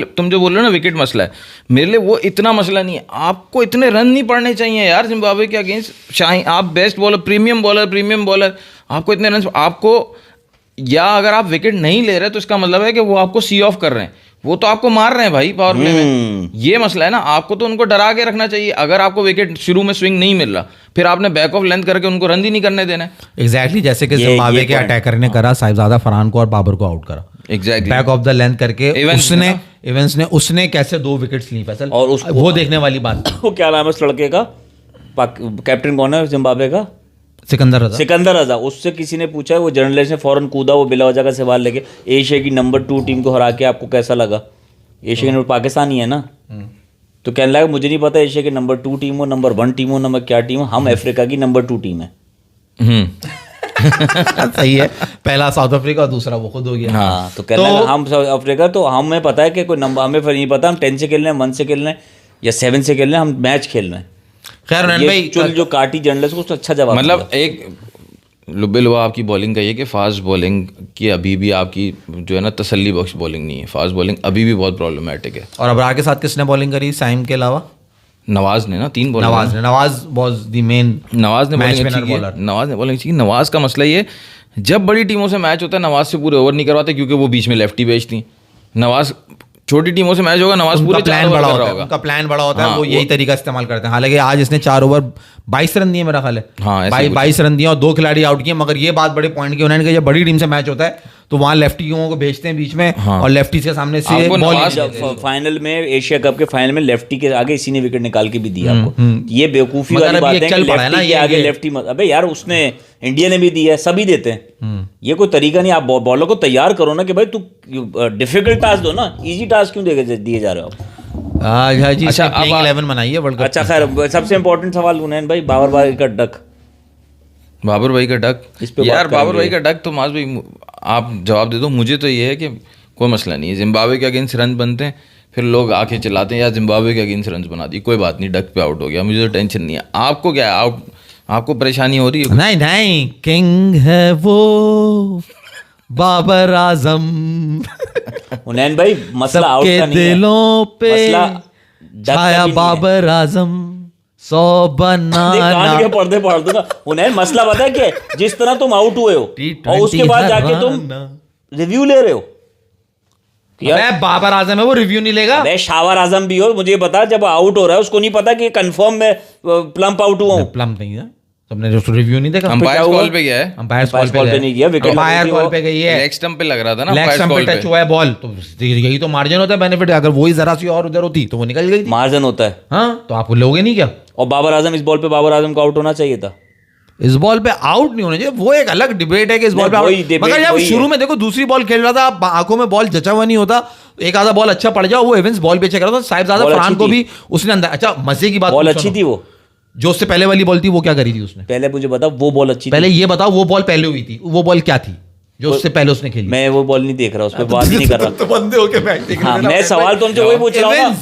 तुम जो बोल रहे हो ना विकेट मसला है, मेरे लिए वो इतना मसला नहीं है। आपको इतने रन नहीं पड़ने चाहिए यार जिम्बाब्वे के अगेंस्ट। शाहीन आप बेस्ट बॉलर, प्रीमियम बॉलर, आपको इतने रन आपको, या अगर आप विकेट नहीं ले रहे तो इसका मतलब है कि वो आपको सी ऑफ कर रहे हैं, वो तो आपको मार रहे हैं भाई पावर प्ले में। ये मसला है ना, आपको तो उनको डरा के रखना चाहिए। अगर आपको विकेट शुरू में स्विंग नहीं मिल रहा, फिर आपने बैक ऑफ लेंथ करके उनको रन ही नहीं करने देना। एग्जैक्टली जैसे कि जिम्बाब्वे के अटैकर ने करा, साहिबजादा फरहान को और बाबर को आउट करा exactly back of the length करके। उसने कैसे 2 विकेट्स ली फैसल, और वो देखने वाली बात। वो क्या नाम है उस लड़के का, कैप्टन कौन है जिम्बाब्वे का? सिकंदर रजा। उससे किसी ने पूछा, वो जर्नलिस्ट ने फौरन कूदा वो बिला वजह का सवाल लेके, एशिया की नंबर 2 टीम को हरा के आपको कैसा लगा? एशिया की पाकिस्तानी है ना, तो कहने लगा मुझे नहीं पता एशिया की नंबर 2 टीम हो, नंबर 1 टीम हो, नंबर क्या टीम हो, हम अफ्रीका की नंबर 2 टीम है। सही है, पहला साउथ अफ्रीका और दूसरा वो खुद हो गया। हाँ, तो कहने लगा हम साउथ अफ्रीका, तो हमें पता है कि कोई नंबर, हमें फिर नहीं पता हम 10 से खेल रहे हैं, 1 से खेल रहे हैं या 7 से खेल रहे हैं, हम मैच खेल रहे हैं। खैर भाई जो काटी जर्नलिस्ट को अच्छा जवाब, मतलब एक लुब्बे आपकी बॉलिंग का ये कि फास्ट बॉलिंग की अभी भी आपकी जो है ना तसल्ली बख्श बॉलिंग नहीं है, फास्ट बॉलिंग अभी भी बहुत प्रॉब्लमैटिक है। और अबरार के साथ किसने बॉलिंग करी साइम के अलावा? नवाज ने ना 3 ball, Nawaz was the main, Nawaz ने बॉलिंग अच्छी की, नवाज ने बॉलिंग अच्छी की। नवाज का मसला ये, जब बड़ी टीमों से मैच होता है नवाज से पूरे ओवर नहीं करवाते क्योंकि वो बीच में लेफ्टी भेजती। नवाज छोटी टीमों से मैच होगा, नवाज पूरे प्लान बड़ा होता है, उनका प्लान बड़ा होता है, वो यही तरीका इस्तेमाल करते हैं। हालांकि आज इसने 4 ओवर 22 रन दिए मेरा ख्याल है, हाँ 22 रन दिए और 2 खिलाड़ी आउट किए। मगर ये बात बड़े पॉइंट की, उन्होंने कहा जब बड़ी टीम से मैच होता है तो वहां लेफ्टियों को भेजते हैं बीच में, और लेफ्टी के सामने से फाइनल में, एशिया कप के फाइनल में लेफ्टी के आगे इसी ने विकेट निकाल के भी दिया आपको। ये बेवकूफी वाली बात है, लेफ्टी के आगे लेफ्टी मत, अबे यार उसने इंडिया ने भी दिया है, सभी देते हैं। ये कोई तरीका नहीं। आप बॉलर को तैयार करो ना कि भाई तू डिफिकल्ट टास्क दो ना, इजी टास्क क्यों दिए जा रहे हो आप? अच्छा अब 11 बनाइए वर्ल्ड कप। अच्छा खैर, सबसे इंपॉर्टेंट सवाल हुनैन भाई, बाबर भाई का डक, बाबर भाई का डक यार, बाबर भाई का डक तो माज भाई आप जवाब दे दो। मुझे तो ये है कि कोई मसला नहीं है, जिम्बाब्वे के अगेंस्ट रन बनते हैं, फिर लोग आके चिल्लाते हैं यार जिम्बाब्वे के अगेंस्ट रन बना दी, कोई बात नहीं, डक पे आउट हो गया, मुझे तो टेंशन नहीं है। आपको क्या है, आपको परेशानी हो रही है? नहीं, किंग है वो बाबर आजम, हुनैन भाई मसला आउट का नहीं है, दिलों पे छाया बाबर आजम 100 बनाना के पर्दे पढ़ दूंगा। उन्हें मसला पता है क्या, जिस तरह तुम आउट हुए हो और उसके बाद जाके तुम रिव्यू ले रहे हो। बाबर आजम है वो, रिव्यू नहीं लेगा। अरे शावर आजम भी हो, मुझे बता जब आउट हो रहा है उसको नहीं पता कि कंफर्म में प्लम्प आउट हुआ हूं। प्लम्प नहीं है, तुमने जो रिव्यू नहीं देखा। अंपायर कॉल पे गया है, अंपायर कॉल पे नहीं गया, विकेट अंपायर कॉल पे गई है, लेग स्टंप पे लग रहा था ना, लेग स्टंप पे टच हुआ है बॉल, तो यही तो मार्जिन होता है बेनिफिट। अगर वही जरा सी और उधर होती तो वो निकल गई थी, मार्जिन होता है। हाँ तो आप लोगे नहीं क्या? और बाबर आजम, इस बॉल पे बाबर आजम को आउट होना चाहिए था, इस बॉल पे आउट नहीं होना चाहिए, वो एक अलग डिबेट है कि इस बॉल पे आउट। मगर जब शुरू में देखो दूसरी बॉल खेल रहा था, आंखों में बॉल जचा हुआ नहीं होता, एक आधा बॉल अच्छा पड़ जाओ, वो एवेंस बॉल पे चेक रहा था, साहिबजादा फरहान को भी उसने अंदर। अच्छा मजे की बात, बॉल अच्छी थी, वो जो उससे पहले वाली बॉल थी वो क्या करी थी उसने? पहले मुझे बता, वो बॉल अच्छी, पहले ये बताओ वो बॉल पहले हुई थी, वो बॉल क्या थी जो उससे पहले उसने खेली? मैं वो बॉल नहीं देख रहा, उस पर बात ही नहीं कर रहा। तो बंदे होके मैच देख रहे हैं। मैं सवाल तो उनसे वही पूछ रहा हूँ,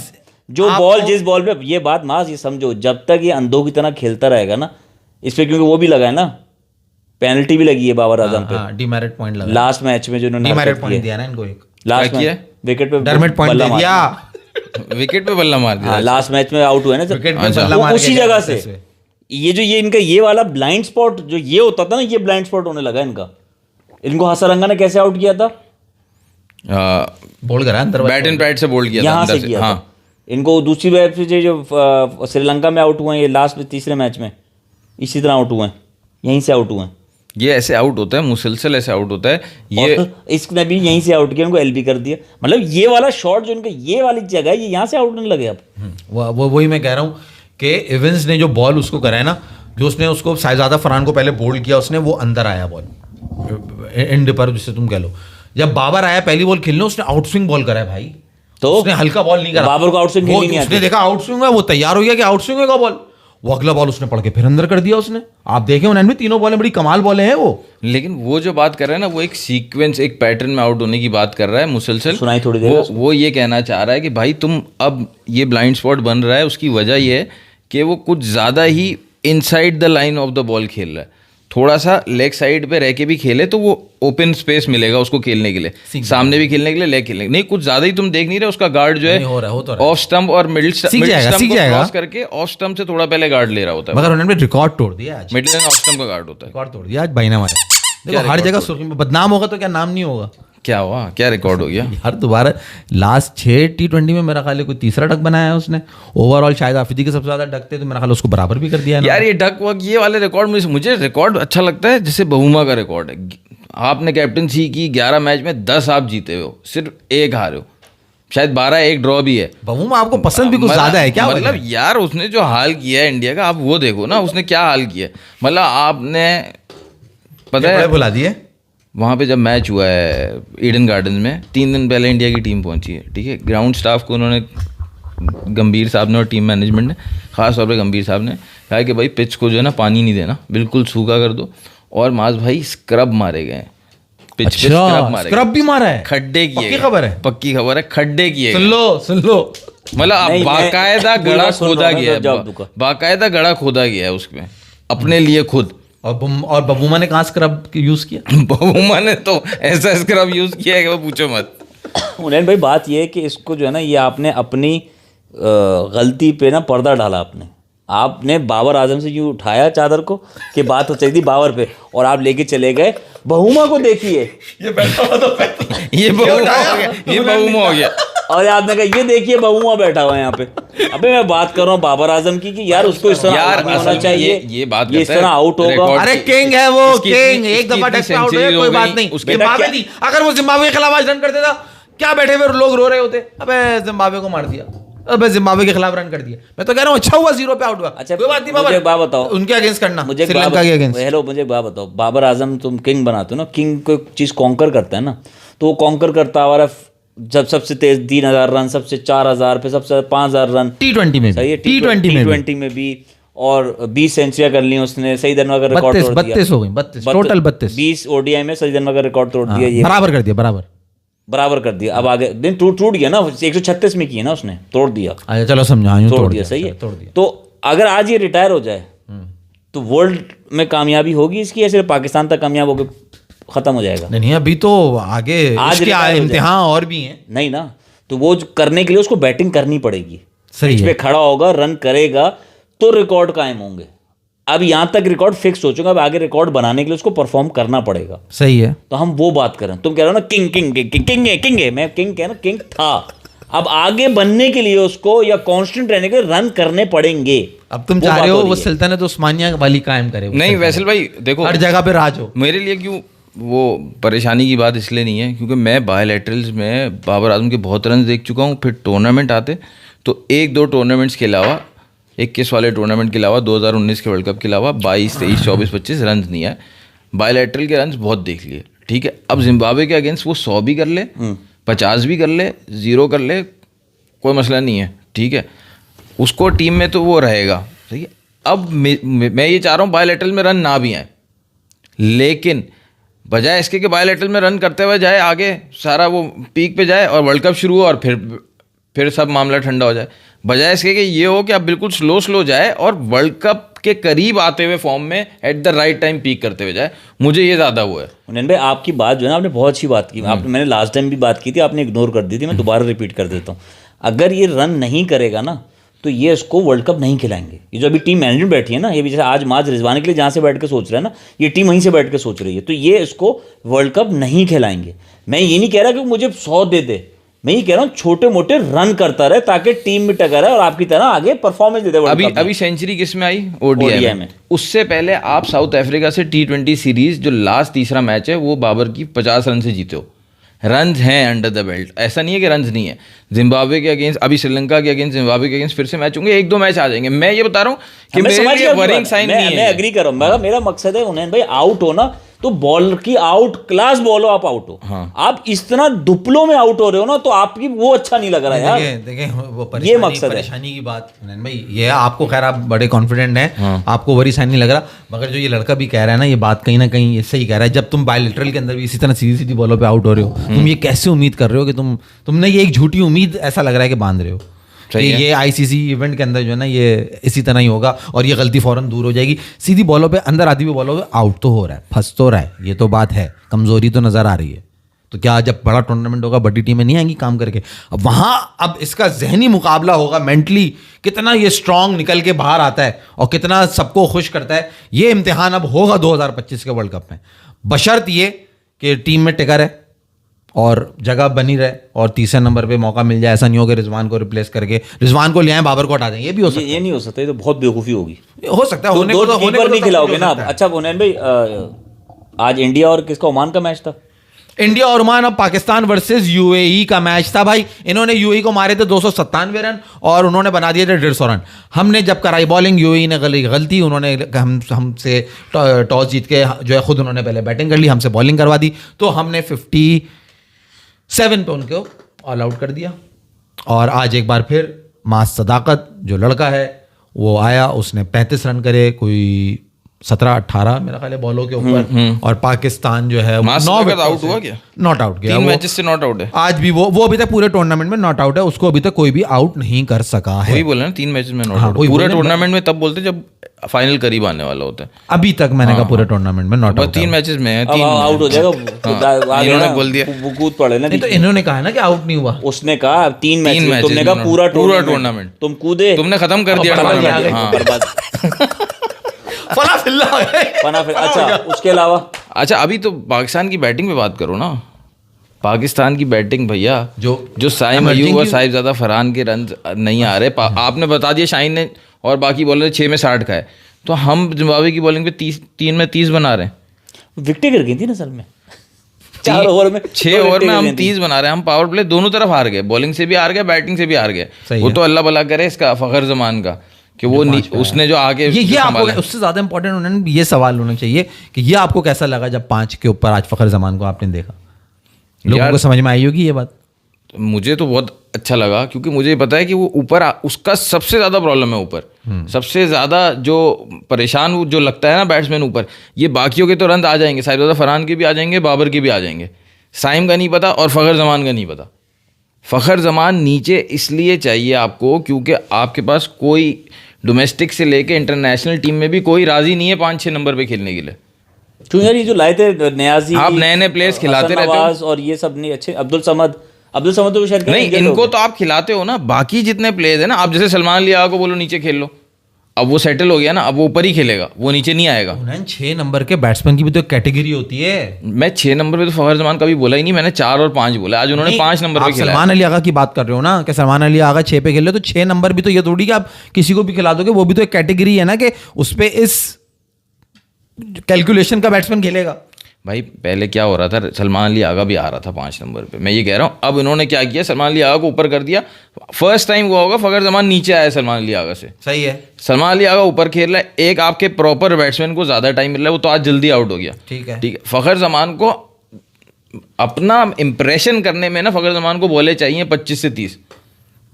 जो बॉल जिस बॉल पे, ये बात मास ये समझो, जब तक ये अंधों की तरह खेलता रहेगा ना इस पे, क्योंकि वो भी लगा है ना, पेनल्टी भी लगी है बाबर आजम पे, डीमेरिट पॉइंट लगा लास्ट मैच में जो इन्होंने डीमेरिट पॉइंट दिया ना इनको, एक लास्ट में विकेट पे डरमेट पॉइंट दे दिया, विकेट पे बल्ला मार दिया लास्ट मैच में आउट हुए ना, विकेट पे बल्ला मार उसी जगह से। ये जो ये इनका ये वाला ब्लाइंड स्पॉट जो ये होता था ना, ये ब्लाइंड स्पॉट होने लगा इनका। इनको हसरंगा ने कैसे आउट किया था? बोल करा अंदर, बैट एंड पैड से बोल्ड किया था अंदर से। हाँ इनको दूसरी वेब से जो श्रीलंका में आउट हुए हैं, ये लास्ट में तीसरे मैच में इसी तरह आउट हुए हैं, यहीं से आउट हुए हैं। ये ऐसे आउट होता है, मुसलसल ऐसे आउट होता है। ये इसने भी यहीं से आउट किया, उनको एलबी कर दिया। मतलब ये वाला शॉट जो इनका ये वाली जगह है, ये यहाँ से आउट नहीं लगे अब। वही मैं कह रहा हूँ कि इवेंस ने जो बॉल उसको कराया ना, जो उसने उसको साहिबजादा फरहान को पहले बोल्ड किया उसने, वो अंदर आया बॉल एंड पर, जिससे तुम कह लो। जब बाबर आया पहली बॉल खेलने, उसने आउट स्विंग बॉल कराया भाई, तो उसने हल्का बॉल नहीं करा। बाबर को आउट स्विंग नहीं, उसने देखा आउट स्विंग है, वो तैयार हो गया कि आउट स्विंग होगा बॉल, वो अगला बॉल उसने पढ़ के फिर अंदर कर दिया उसने। आप देखें उन्होंने भी तीनों बॉलें बड़ी कमाल बॉलें हैं वो। लेकिन वो जो बात कर रहा है ना, वो एक सीक्वेंस, एक पैटर्न में आउट होने की बात कर रहा है मुसलसल। सुनाई थोड़ी देर वो ये कहना चाह रहा है कि भाई तुम अब ये ब्लाइंड स्पॉट बन रहा है, उसकी वजह ये है कि वो कुछ ज़्यादा ही inside the line of the ball खेल रहा है। थोड़ा सा लेग साइड पे रह के भी खेले तो वो ओपन स्पेस मिलेगा उसको खेलने के लिए, सामने भी खेलने के लिए, लेग खेलने नहीं, कुछ ज़्यादा ही तुम देख नहीं रहे। उसका गार्ड जो है ऑफ स्टंप और मिडिल स्टंप को क्रॉस करके ऑफ स्टंप से थोड़ा पहले गार्ड ले रहा होता है। मगर उन्होंने रिकॉर्ड तोड़ दिया आज, मिडिल एंड ऑफ स्टंप का गार्ड होता है, रिकॉर्ड तोड़ दिया आज भाई ने हमारे। देखो हर जगह सुर्खी में बदनाम होगा तो क्या नाम नहीं होगा? क्या हुआ, क्या रिकॉर्ड हो गया यार? दोबारा लास्ट 6 T20 में मेरा ख्याल है कोई तीसरा डक बनाया है उसने। ओवरऑल शायद आफरीदी के सबसे ज्यादा डक थे, तो मेरा ख्याल उसको बराबर भी कर दिया है यार। ये डक वर्क ये वाले रिकॉर्ड में मुझे रिकॉर्ड अच्छा लगता है, जैसे बहुमा का रिकॉर्ड है। आपने कैप्टनसी की 11 मैच में 10 आप जीते हो, सिर्फ 1 हारे हो, शायद 12 एक ड्रॉ भी है। बहुमा आपको पसंद भी कुछ ज्यादा है क्या? मतलब यार उसने जो हाल किया है इंडिया का, आप वो देखो ना, उसने क्या हाल किया। मतलब आपने पता है बुला दिए वहाँ पे जब मैच हुआ है ईडन गार्डन्स में, 3 दिन पहले इंडिया की टीम पहुँची है, ठीक है। ग्राउंड स्टाफ को उन्होंने, गंभीर साहब ने और टीम मैनेजमेंट ने, खास तौर पे गंभीर साहब ने कहा कि भाई पिच को जो है ना पानी नहीं देना, बिल्कुल सूखा कर दो। और माज भाई स्क्रब मारे गए, पिच पे स्क्रब मारे, स्क्रब भी मारा है, खड्डे किए, पक्की खबर है, पक्की खबर है, खड्डे किए। सुन लो मतलब बाकायदा गड़ा खोदा गया है, बाकायदा गड़ा खोदा गया है उसमें अपने लिए खुद, और बबूमा ने कहाँ स्क्रब यूज किया? बबूमा ने तो ऐसा स्क्रब यूज किया है कि वो पूछो मत। उन्नयन भाई बात ये है कि इसको जो है ना, ये आपने अपनी गलती पे ना पर्दा डाला। आपने बाबर आजम से यूँ उठाया चादर को कि बात हो चाहिए थी बाबर पे, और आप लेके चले गए बहुमा को। देखिए ये बैठा हुआ तो ये बहुमा हो गया, ये बहुमा हो गया। और आपने कहा ये देखिए बहुमा बैठा हुआ है यहाँ पे। अबे मैं बात कर रहा हूँ बाबर आजम की कि यार उसको इस तरह आउट नहीं होना चाहिए, ये बात ये इस तरह आउट होगा। अरे किंग है वो, किंग एक दफा टेस्ट आउट है, कोई बात नहीं। जिम्बाब्वे थी, अगर वो जिम्बाब्वे के खिलाफ आज रन कर देता, क्या बैठे हुए लोग रो रहे होते, अबे जिम्बाब्वे को मार दिया, अबे जिम्बाब्वे के खिलाफ रन कर दिया। मैं तो कह रहा हूँ अच्छा हुआ 0 पे आउट हुआ। अच्छा कोई बात नहीं, मुझे बात बताओ, उनके अगेंस्ट करना, मुझे श्रीलंका के अगेंस्ट। हेलो मुझे बात बताओ, बाबर आजम तुम किंग बनाते हो ना, किंग को चीज कॉन्कर करता है ना, तो वो कॉन्कर करता है हमारा जब सबसे तेज 3000 रन, सबसे 4000 पे सबसे 5000 रन T20 में, सही है, T20 में भी, और 20 सेंचुरियां कर ली उसने। सही धनवा का रिकॉर्ड तोड़ दिया, 32 हो गई, 32 टोटल, 20 ओडीआई में सही धनवा का रिकॉर्ड तोड़ दिया। ये बराबर कर दिया, बराबर कर दिया। अब आगे दिन टूट गया ना, 136 में किया ना उसने, तोड़ दिया। अच्छा चलो समझा, तोड़ दिया, सही है। तो अगर आज ये रिटायर हो जाए तो वर्ल्ड में कामयाबी होगी इसकी, या सिर्फ पाकिस्तान तक कामयाब होकर खत्म हो जाएगा? नहीं अभी तो आगे इसके इम्तिहान और भी हैं। नहीं ना, तो वो करने के लिए उसको बैटिंग करनी पड़ेगी। सही है, पे खड़ा होगा, रन करेगा तो रिकॉर्ड कायम होंगे। अब यहां तक रिकॉर्ड फिक्स हो चुका है, अब आगे रिकॉर्ड बनाने के लिए उसको परफॉर्म करना पड़ेगा। सही है, तो हम वो बात करें। तुम कह रहे हो ना किंग किंग किंग किंग है, किंग है, मैं किंग कह रहा, किंग था। अब आगे बनने के लिए उसको, या कांस्टेंट रहने के लिए रन करने पड़ेंगे। अब तुम चाह रहे हो वो सल्तनत उस्मानिया वाली कायम करे? नहीं वैसल भाई देखो, हर जगह पे राज हो। मेरे लिए क्यों वो परेशानी की बात इसलिए नहीं है क्योंकि मैं बायलैटरल्स में बाबर आजम के बहुत रन देख चुका हूँ। फिर टूर्नामेंट आते तो 1-2 टूर्नामेंट्स के अलावा, 21 वाले टूर्नामेंट के अलावा, 2019 के वर्ल्ड कप के अलावा 22, 23, 24, 25 रन नहीं आए। बायलैटरल के रन बहुत देख लिए, ठीक है। अब जिम्बाब्वे के अगेंस्ट वो 100 भी कर ले, 50 भी कर ले, 0 कर ले, कोई मसला नहीं है, ठीक है। उसको टीम में तो वो रहेगा, ठीक है। अब मैं ये चाह रहा हूँ बायलैटरल में रन ना भी आए, लेकिन बजाय इसके कि बायलैटरल में रन करते हुए जाए आगे, सारा वो पीक पे जाए और वर्ल्ड कप शुरू हो और फिर सब मामला ठंडा हो जाए, बजाय इसके कि ये हो कि आप बिल्कुल स्लो जाए और वर्ल्ड कप के करीब आते हुए फॉर्म में at the right time peak करते हुए जाए। मुझे ये ज़्यादा वो है। उन्नयन भाई आपकी बात जो है ना, आपने बहुत अच्छी बात की। मैंने लास्ट टाइम भी बात की थी, आपने इग्नोर कर दी थी, मैं दोबारा रिपीट कर देता हूँ। अगर ये रन नहीं करेगा ना तो ये इसको वर्ल्ड कप नहीं खिलाएंगे। ये जो अभी टीम मैनेजमेंट बैठी है ना, ये भी जैसे आज माज रिजवाने के लिए जहाँ से बैठ के सोच रहा है ना, ये टीम वहीं से बैठ के सोच रही है, तो ये इसको वर्ल्ड कप नहीं खिलाएंगे। मैं ये नहीं कह रहा कि मुझे 100 दे दे, मैं ये कह रहा हूँ छोटे मोटे रन करता रहे ताकि टीम में टक्कर है और आपकी तरह आगे परफॉर्मेंस दे दे। अभी सेंचुरी किस में आई? ओडीआई में। उससे पहले आप साउथ अफ्रीका से T20 सीरीज जो लास्ट तीसरा मैच है वो बाबर की 50 रन से जीते हो। रन्स हैं अंडर द बेल्ट, ऐसा नहीं है कि रन्स नहीं है। जिम्बाब्वे के अगेंस्ट, अभी श्रीलंका के अगेंस्ट, जिम्बाब्वे के अगेंस्ट फिर से मैच होंगे, 1-2 मैच आ जाएंगे। मैं ये बता रहा हूँ कि मेरे लिए वरिंग साइन नहीं है। मैं एग्री कर रहा हूँ, मेरा मकसद है उन्नयन भाई आउट हो ना तो बॉल की आउट क्लास बॉल हो, आप आउट हो। हाँ। आप इस तरह दुपलों में आउट हो रहे हो ना तो आपकी वो अच्छा नहीं लग रहा यार। देखिए वो ये मकसद परेशानी की बात भाई ये आपको, खैर आप बड़े कॉन्फिडेंट हैं, हाँ। आपको वरी साइन नहीं लग रहा, मगर जो ये लड़का भी कह रहा है ना, ये बात कहीं ना कहीं इससे ही कह रहा है। जब तुम बायलैटरल के अंदर भी इसी तरह सीधी बॉलों पे आउट हो रहे हो, तुम ये कैसे उम्मीद कर रहे हो कि तुमने ये एक झूठी उम्मीद ऐसा लग रहा है कि बांध रहे हो कि ये आईसीसी इवेंट के अंदर जो है ना ये इसी तरह ही होगा और ये गलती फौरन दूर हो जाएगी। सीधी बॉलों पे, अंदर आती हुई बॉलों पे आउट तो हो रहा है, फंस तो रहा है, ये तो बात है, कमजोरी तो नजर आ रही है। तो क्या जब बड़ा टूर्नामेंट होगा बड़ी टीमें नहीं आएंगी काम करके? अब वहां अब इसका जहनी मुकाबला होगा, मेंटली कितना ये स्ट्रांग निकल के बाहर आता है और कितना सबको खुश करता है, ये इम्तिहान अब होगा 2025 के वर्ल्ड कप में, बशर्त ये कि टीम में टिका रहे और जगह बनी रहे और तीसरे नंबर पे मौका मिल जाए। ऐसा नहीं हो कि रिजवान को रिप्लेस करके रिजवान को ले आए, बाबर को हटा दें, ये भी हो सकता है। ये नहीं हो सकता, ये तो बहुत बेवकूफ़ी होगी। हो सकता है, होने को नहीं खिलाओगे ना। अच्छा उन्नयन भाई, आज इंडिया और किसका, ओमान का मैच था? इंडिया और ओमान। अब पाकिस्तान वर्सेस यूएई का मैच था भाई। इन्होंने यूएई को मारे थे 297 रन और उन्होंने बना दिए थे 150 रन। हमने जब कराई बॉलिंग, यूएई ने गलती, उन्होंने हमसे टॉस जीत के जो है खुद उन्होंने पहले बैटिंग कर ली, हमसे बॉलिंग करवा दी, तो हमने 57 पे उनको ऑल आउट कर दिया। और आज एक बार फिर मास सदाकत जो लड़का है वो आया, उसने 35 रन करे, कोई 17-18 मेरा ख्याल है बॉलों के ऊपर, और पाकिस्तान जो है 9 विकेट आउट हुआ क्या? नॉट आउट गया, 3 मैचेस से नॉट आउट है आज भी। वो अभी तक पूरे टूर्नामेंट में नॉट आउट है, उसको अभी तक कोई भी आउट नहीं कर सका है। वही बोला ना 3 मैचेस में नॉट हाँ, आउट। पूरे टूर्नामेंट में तब बोलते जब फाइनल करीब आने वाला होता है। अभी तक मैंने कहा पूरे टूर्नामेंट में नॉट आउट 3 मैचेस में है, 3 आउट हो जाएगा। इन्होंने बोल दिया, वो कूद पड़े ना। नहीं तो इन्होंने कहा ना कि आउट नहीं हुआ, उसने कहा 3 मैच, तुमने कहा पूरा टूर्नामेंट तुम कूदे, तुमने खत्म कर दिया टूर्नामेंट। हाँ फना फिल्ला अच्छा उसके अलावा अच्छा अभी तो पाकिस्तान की बैटिंग पे बात करो ना। पाकिस्तान की बैटिंग भैया, जो साइम अयूब और साहिबजादा फरहान के रन नहीं आ रहे, आपने बता दिया शाहीन ने और बाकी बॉलर 6 में 60 का है, तो हम जिम्बाब्वे की बॉलिंग पे 3 में 30 बना रहे हैं। विकेटें गिर गई थी ना असल में 4 ओवर में, 6 ओवर में हम 30 बना रहे हैं। हम पावर प्ले दोनों तरफ हार गए, बॉलिंग से भी हार गए, बैटिंग से भी हार गए। वो तो अल्लाह भला करे इसका फखर जमान का कि वो उसने जो आगे ये आपको उससे ज्यादा इंपॉर्टेंट उन्होंने ये सवाल होना चाहिए कि ये आपको कैसा लगा जब 5 के ऊपर आज फखर जमान को आपने देखा? लोगों को समझ में आई होगी ये बात। मुझे तो बहुत अच्छा लगा, क्योंकि मुझे पता है कि वो ऊपर उसका सबसे ज़्यादा प्रॉब्लम है ऊपर, सबसे ज़्यादा जो परेशान जो लगता है ना बैट्समैन ऊपर। ये बाकियों के तो रन आ जाएंगे, साहिबजादा फरहान के भी आ जाएंगे, बाबर के भी आ जाएंगे, साइम का नहीं पता और फ़खर जमान का नहीं पता। फ़खर जमान नीचे इसलिए चाहिए आपको क्योंकि आपके पास कोई डोमेस्टिक से लेके इंटरनेशनल टीम में भी कोई राज़ी नहीं है 5-6 नंबर पे खेलने के लिए। क्यों यार, ये जो लाए थे न्याजी, आप नए प्लेयर्स खिलाते रहते हो और ये सब नहीं अच्छे। अब्दुल समद तो शायद नहीं, इनको तो आप खिलाते हो ना, बाकी जितने प्लेयर्स है ना, आप जैसे सलमान अली आगा को बोलो नीचे खेल लो, अब वो सेटल हो गया ना, अब वो ऊपर ही खेलेगा, वो नीचे नहीं आएगा। 6 नंबर के बैट्समैन की भी तो कैटेगरी होती है। मैं 6 नंबर पे तो फखर जमान कभी बोला ही नहीं, मैंने 4 और 5 बोला। आज उन्होंने 5 नंबर पे खेला। सलमान अली आगा की बात कर रहे हो ना, कि सलमान अली आगा 6 पे खेल रहे, तो 6 नंबर भी तो ये थोड़ी कि आप किसी को भी खिला दोगे, वो भी तो एक कैटेगरी है ना कि उस पे इस कैलकुलेशन का बैट्समैन खेलेगा। भाई पहले क्या हो रहा था, सलमान अली आगा भी आ रहा था 5 नंबर पे, मैं ये कह रहा हूँ। अब इन्होंने क्या किया, सलमान अली आगा को ऊपर कर दिया। फर्स्ट टाइम हुआ होगा फखर जमान नीचे आया सलमान अली आगा से। सही है, सलमान अली आगा ऊपर खेल रहा है, एक आपके प्रॉपर बैट्समैन को ज़्यादा टाइम मिल रहा है, वो तो आज जल्दी आउट हो गया। ठीक है। फखर जमान को अपना इंप्रेशन करने में ना, फखर जमान को बॉलें चाहिए 25 से 30,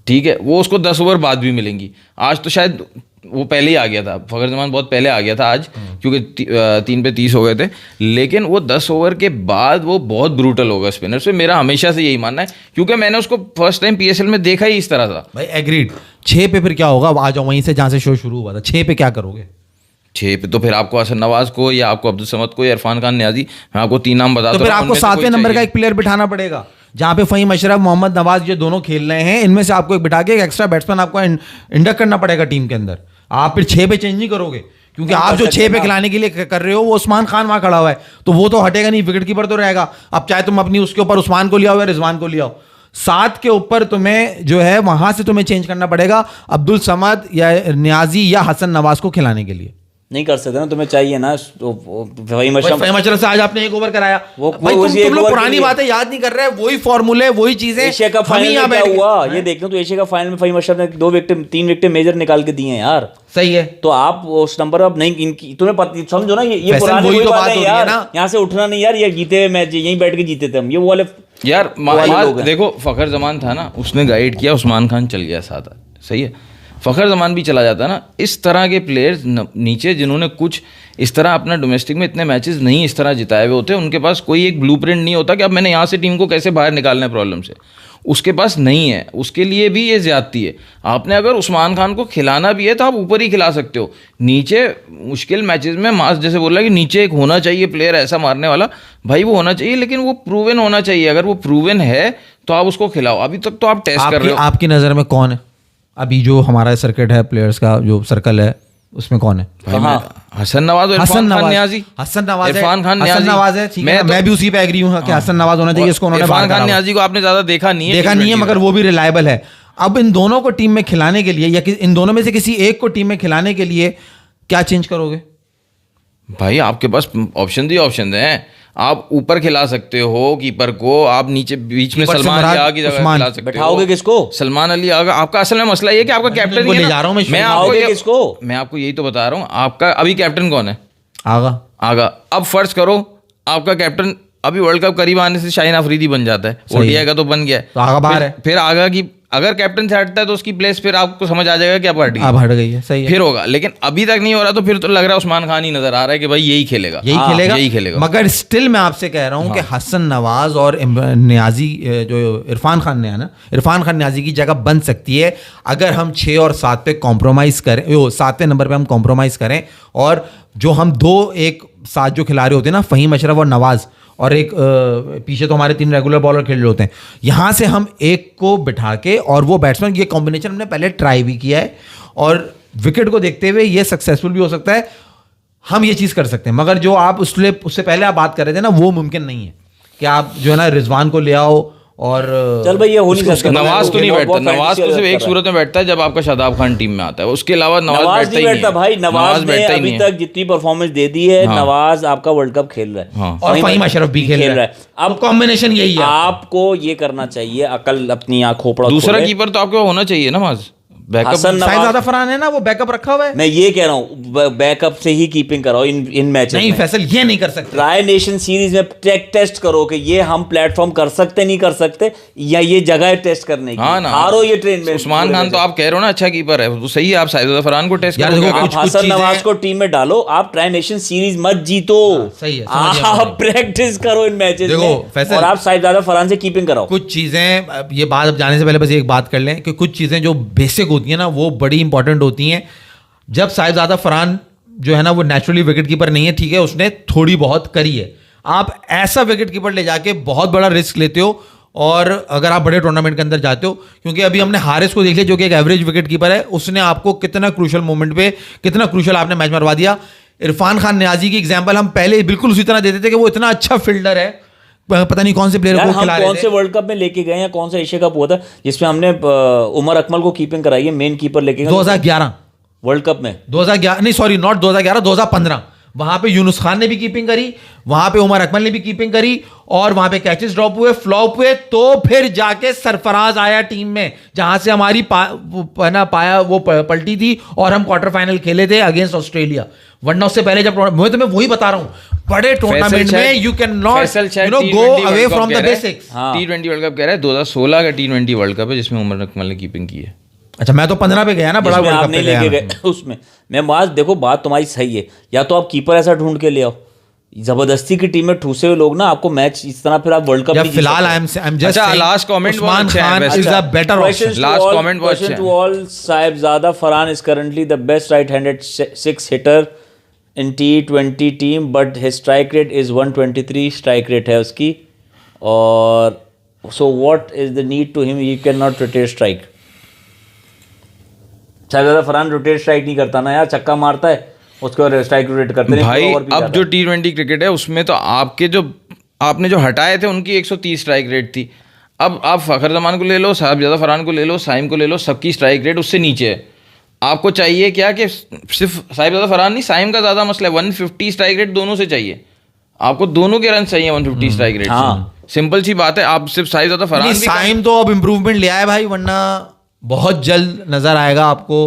ठीक है, वो उसको 10 ओवर बाद भी मिलेंगी। आज तो शायद वो पहले ही आ गया था, फखर जमान बहुत पहले आ गया था आज, क्योंकि 3 पे 30 हो गए थे, लेकिन वो 10 ओवर के बाद वो बहुत ब्रूटल होगा स्पिनर से। मेरा हमेशा से यही मानना है, क्योंकि मैंने उसको फर्स्ट टाइम PSL में देखा ही इस तरह था। भाई एग्रीड। 6 पे फिर क्या होगा? आ जाओ वहीं से जहाँ से शो शुरू हुआ था। 6 पे क्या करोगे? 6 पे तो फिर आपको हसन नवाज को या आपको अब्दुल समद को या इरफान खान न्याजी, मैं आपको 3 नाम बताता हूं। तो फिर आपको 7वें नंबर का एक प्लेयर बिठाना पड़ेगा, जहाँ पे फ़हीम अशरफ, मोहम्मद नवाज ये दोनों खेल रहे हैं, इनमें से आपको एक बिठा के एक एक्स्ट्रा बैट्समैन आपको इंडक्ट करना पड़ेगा टीम के अंदर। आप फिर 6 पे चेंज नहीं करोगे, क्योंकि आप जो 6 पे खिलाने के लिए कर रहे हो, वो उस्मान खान वहाँ खड़ा हुआ है, तो वो तो हटेगा नहीं, विकेट कीपर तो रहेगा। अब चाहे तुम अपनी उसके ऊपर उस्मान को लिया हो या रिजवान को लिया हो, 7 के ऊपर तुम्हें जो है वहां से तुम्हें चेंज करना पड़ेगा अब्दुल समद या न्याजी या हसन नवाज को खिलाने के लिए। नहीं कर सकते ना, तुम्हें चाहिए ना। फ़हीम अशरफ से आज आपने 1 ओवर कराया, भाई तुम लोग पुरानी बातें याद नहीं कर रहे, वही फॉर्मूले, वही चीजें। एशिया कप फाइनल में क्या हुआ ये देखना, तो एशिया कप फाइनल में फ़हीम अशरफ ने 3 विकेट मेजर निकाल के दिए हैं यार। सही है, तो आप उस नंबर अब नहीं, इनकी तुम्हें समझो ना, ये पुरानी तो बात है यार, यहाँ से उठना नहीं यार। ये जीते हुए मैच यहीं बैठ के जीते थे हम, ये वो वाले यार देखो, फखर जमान था ना, उसने गाइड किया, उस्मान खान चल गया साथ, सही है, फखर जमान भी चला जाता ना। इस तरह के प्लेयर्स नीचे जिन्होंने कुछ इस तरह अपना डोमेस्टिक में इतने मैचेस नहीं इस तरह जिताए हुए होते, उनके पास कोई एक ब्लूप्रिंट नहीं होता कि अब मैंने यहाँ से टीम को कैसे बाहर निकालना है प्रॉब्लम से, उसके पास नहीं है। उसके लिए भी ये ज्यादती है। आपने अगर उस्मान खान को खिलाना भी है तो आप ऊपर ही खिला सकते हो, नीचे मुश्किल मैचेस में मास जैसे बोल रहा है कि नीचे एक होना चाहिए प्लेयर ऐसा मारने वाला, भाई वो होना चाहिए, लेकिन वो प्रूवन होना चाहिए। अगर वो प्रूवन है तो आप उसको खिलाओ। अभी तक तो आप टेस्ट कर रहे हो। आपकी नज़र में कौन है अभी जो हमारा सर्किट है, प्लेयर्स का जो सर्कल है, उसमें कौन है? हसन नवाज और इरफान खान न्याजी। हसन नवाज है, इरफान खान हसन नवाज है, ठीक है, मैं भी उसी पे एग्री हूं कि हसन नवाज होना चाहिए। इसको उन्होंने इरफान खान न्याजी को आपने ज्यादा देखा नहीं है, मगर वो भी रिलायबल है। अब इन दोनों को टीम में खिलाने के लिए या इन दोनों में से किसी एक को टीम में खिलाने के लिए क्या चेंज करोगे? भाई आपके पास ऑप्शन हैं। आप ऊपर खिला सकते हो कीपर को, आप नीचे बीच में सलमान अली आगा की जगह खिला सकते हो। बैठाओगे किसको? सलमान अली आगा। आपका असल में मसला ये कि आपका कैप्टन ही है ना। मैं आपको यही तो बता रहा हूँ, आपका अभी कैप्टन कौन है? आगा। अब फर्ज करो आपका कैप्टन अभी वर्ल्ड कप करीब आने से शाहीन अफरीदी बन जाता है, ODI का तो बन गया है, तो आगा बाहर है। फिर आगा की अगर कैप्टन से हटता है तो उसकी प्लेस फिर आपको समझ आ जाएगा कि अब हट गई, अब हट गई है, सही है, फिर होगा। लेकिन अभी तक नहीं हो रहा तो फिर तो लग रहा है उस्मान खान ही नजर आ रहा है कि भाई यही खेलेगा, यही खेलेगा। मगर स्टिल मैं आपसे कह रहा हूं कि हसन नवाज और नियाजी, जो इरफान खान ने है ना, इरफान खान नियाजी की जगह बन सकती है अगर हम 6 और 7 पे कॉम्प्रोमाइज करें, 7वें नंबर पे हम कॉम्प्रोमाइज करें। और जो हम 2 एक साथ जो खिलाड़ी होते हैं ना, फ़हीम अशरफ और नवाज, और एक पीछे तो हमारे 3 रेगुलर बॉलर खेल रहे होते हैं, यहाँ से हम एक को बिठा के और वो बैट्समैन, ये कॉम्बिनेशन हमने पहले ट्राई भी किया है और विकेट को देखते हुए ये सक्सेसफुल भी हो सकता है, हम ये चीज़ कर सकते हैं। मगर जो आप उससे पहले आप बात कर रहे थे ना, वो मुमकिन नहीं है कि आप जो है ना रिजवान को ले आओ और चल भाई ये हो नहीं सकता। नवाज तो नहीं बैठता, नवाज तो सिर्फ एक सूरत में बैठता है जब आपका शादाब खान टीम में आता है, उसके अलावा नवाज नहीं बैठता भाई। नवाज ने अभी तक जितनी परफॉर्मेंस दे दी है, नवाज आपका वर्ल्ड कप खेल रहा है और फ़हीम अशरफ भी खेल रहा है। अब कॉम्बिनेशन यही है, आपको ये करना चाहिए, अकल अपनी आँख खोपड़ा। दूसरा कीपर तो आपको होना चाहिए नवाज, साइद फरहान है ना, वो बैकअप रखा हुआ है। मैं ये कह रहा हूँ बैकअप से ही कीपिंग कराओ इन मैचेस नहीं फैसल ये नहीं कर सकते। ट्राई नेशन सीरीज में टेस्ट करो कि ये हम प्लेटफॉर्म कर सकते नहीं कर सकते, या ये जगह टेस्ट करने की। हारो ये ट्रेन में। उस्मान खान तो आप कह रहे हो ना अच्छा कीपर है, तो सही है, आप साइद फरहान को टेस्ट करो, आप हसन नवाज को टीम में डालो, आप ट्राई नेशन सीरीज मत जीतो, सही है, आप प्रैक्टिस करो इन मैचेस में और आप साहिबजादा फरहान से कीपिंग कराओ। कुछ चीजें, ये बात अब जाने से पहले बस एक बात कर लें कि कुछ चीजें जो बेसिक होती है ना, वो बड़ी इंपॉर्टेंट होती हैं। जब साहिबजादा फरहान जो है ना, वो नेचुरली विकेट कीपर नहीं है, ठीक है, उसने थोड़ी बहुत करी है। आप ऐसा विकेट कीपर ले जाके बहुत बड़ा रिस्क लेते हो, और अगर आप बड़े टूर्नामेंट के अंदर जाते हो, क्योंकि अभी हमने हारिस को देख लिया जो कि एक एवरेज विकेट कीपर है, उसने आपको कितना क्रूशल मोमेंट पे, कितना क्रूशल आपने मैच मरवा दिया। इरफान खान नियाजी की एग्जांपल हम पहले बिल्कुल उसी तरह देते थे कि वो इतना अच्छा फील्डर है, पता नहीं कौन से प्लेयर को खिला रहे थे। कौन से वर्ल्ड कप में लेके गए या कौन सा एशिया कप हुआ था जिसमें हमने उमर अकमल को कीपिंग कराई है, मेन कीपर लेके गए 2011 वर्ल्ड कप में। 2011 नहीं, सॉरी, नॉट 2011, 2015। वहां पे यूनुस खान ने भी कीपिंग करी, वहां पे उमर अकमल ने भी कीपिंग करी, और वहां पे कैचेस ड्रॉप हुए, फ्लॉप हुए, तो फिर जाके सरफराज आया टीम में, जहां से हमारी पाया वो पलटी थी और हम क्वार्टर फाइनल खेले थे अगेंस्ट ऑस्ट्रेलिया। वरना उससे पहले जब मैं वही बता रहा हूं, बड़े टूर्नामेंट में you can not go away from the basics. T20 world cup कह रहा है 2016 का T20 वर्ल्ड कप है जिसमें उमर अकमल ने कीपिंग की है। अच्छा, मैं तो 15 पे गया ना, बड़ा वर्ल्ड कप नहीं लेके गए उसमें। मैं बात देखो, बात तुम्हारी सही है, या तो आप कीपर ऐसा ढूंढ के ले आओ, जबरदस्ती की टीम में ठूसे हुए लोग ना आपको मैच इस तरह, फिर आप वर्ल्ड कप नहीं। फिलहाल I am just last comment, Usman Khan is a better option. Last comment question to all, Sahibzada Farhan is currently the best right handed 6 hitter in T20 team, but his strike rate is 123 strike rate है उसकी, और so what is the need to him, he can not rotate strike. Sahibzada Farhan rotate strike नहीं करता ना यार, छक्का मारता है उसको स्ट्राइक रोटेट करते हैं भाई। अब जो T20 क्रिकेट है उसमें तो आपने जो हटाए थे उनकी 130 स्ट्राइक रेट थी। अब आप फखर जमान को ले लो, साहिबजादा फरहान को ले लो, साइम को ले लो, सबकी स्ट्राइक रेट उससे नीचे है। आपको चाहिए क्या कि सिर्फ साहिबजादा फरहान नहीं, साइम का ज़्यादा मसला है, 150 स्ट्राइक रेट दोनों से चाहिए आपको, दोनों के रन चाहिए 150 स्ट्राइक रेट। सिंपल सी बात है, आप सिर्फ साहिबजादा फरहान, साइम तो अब इंप्रूवमेंट ले आया भाई, वरना बहुत जल्द नजर आएगा आपको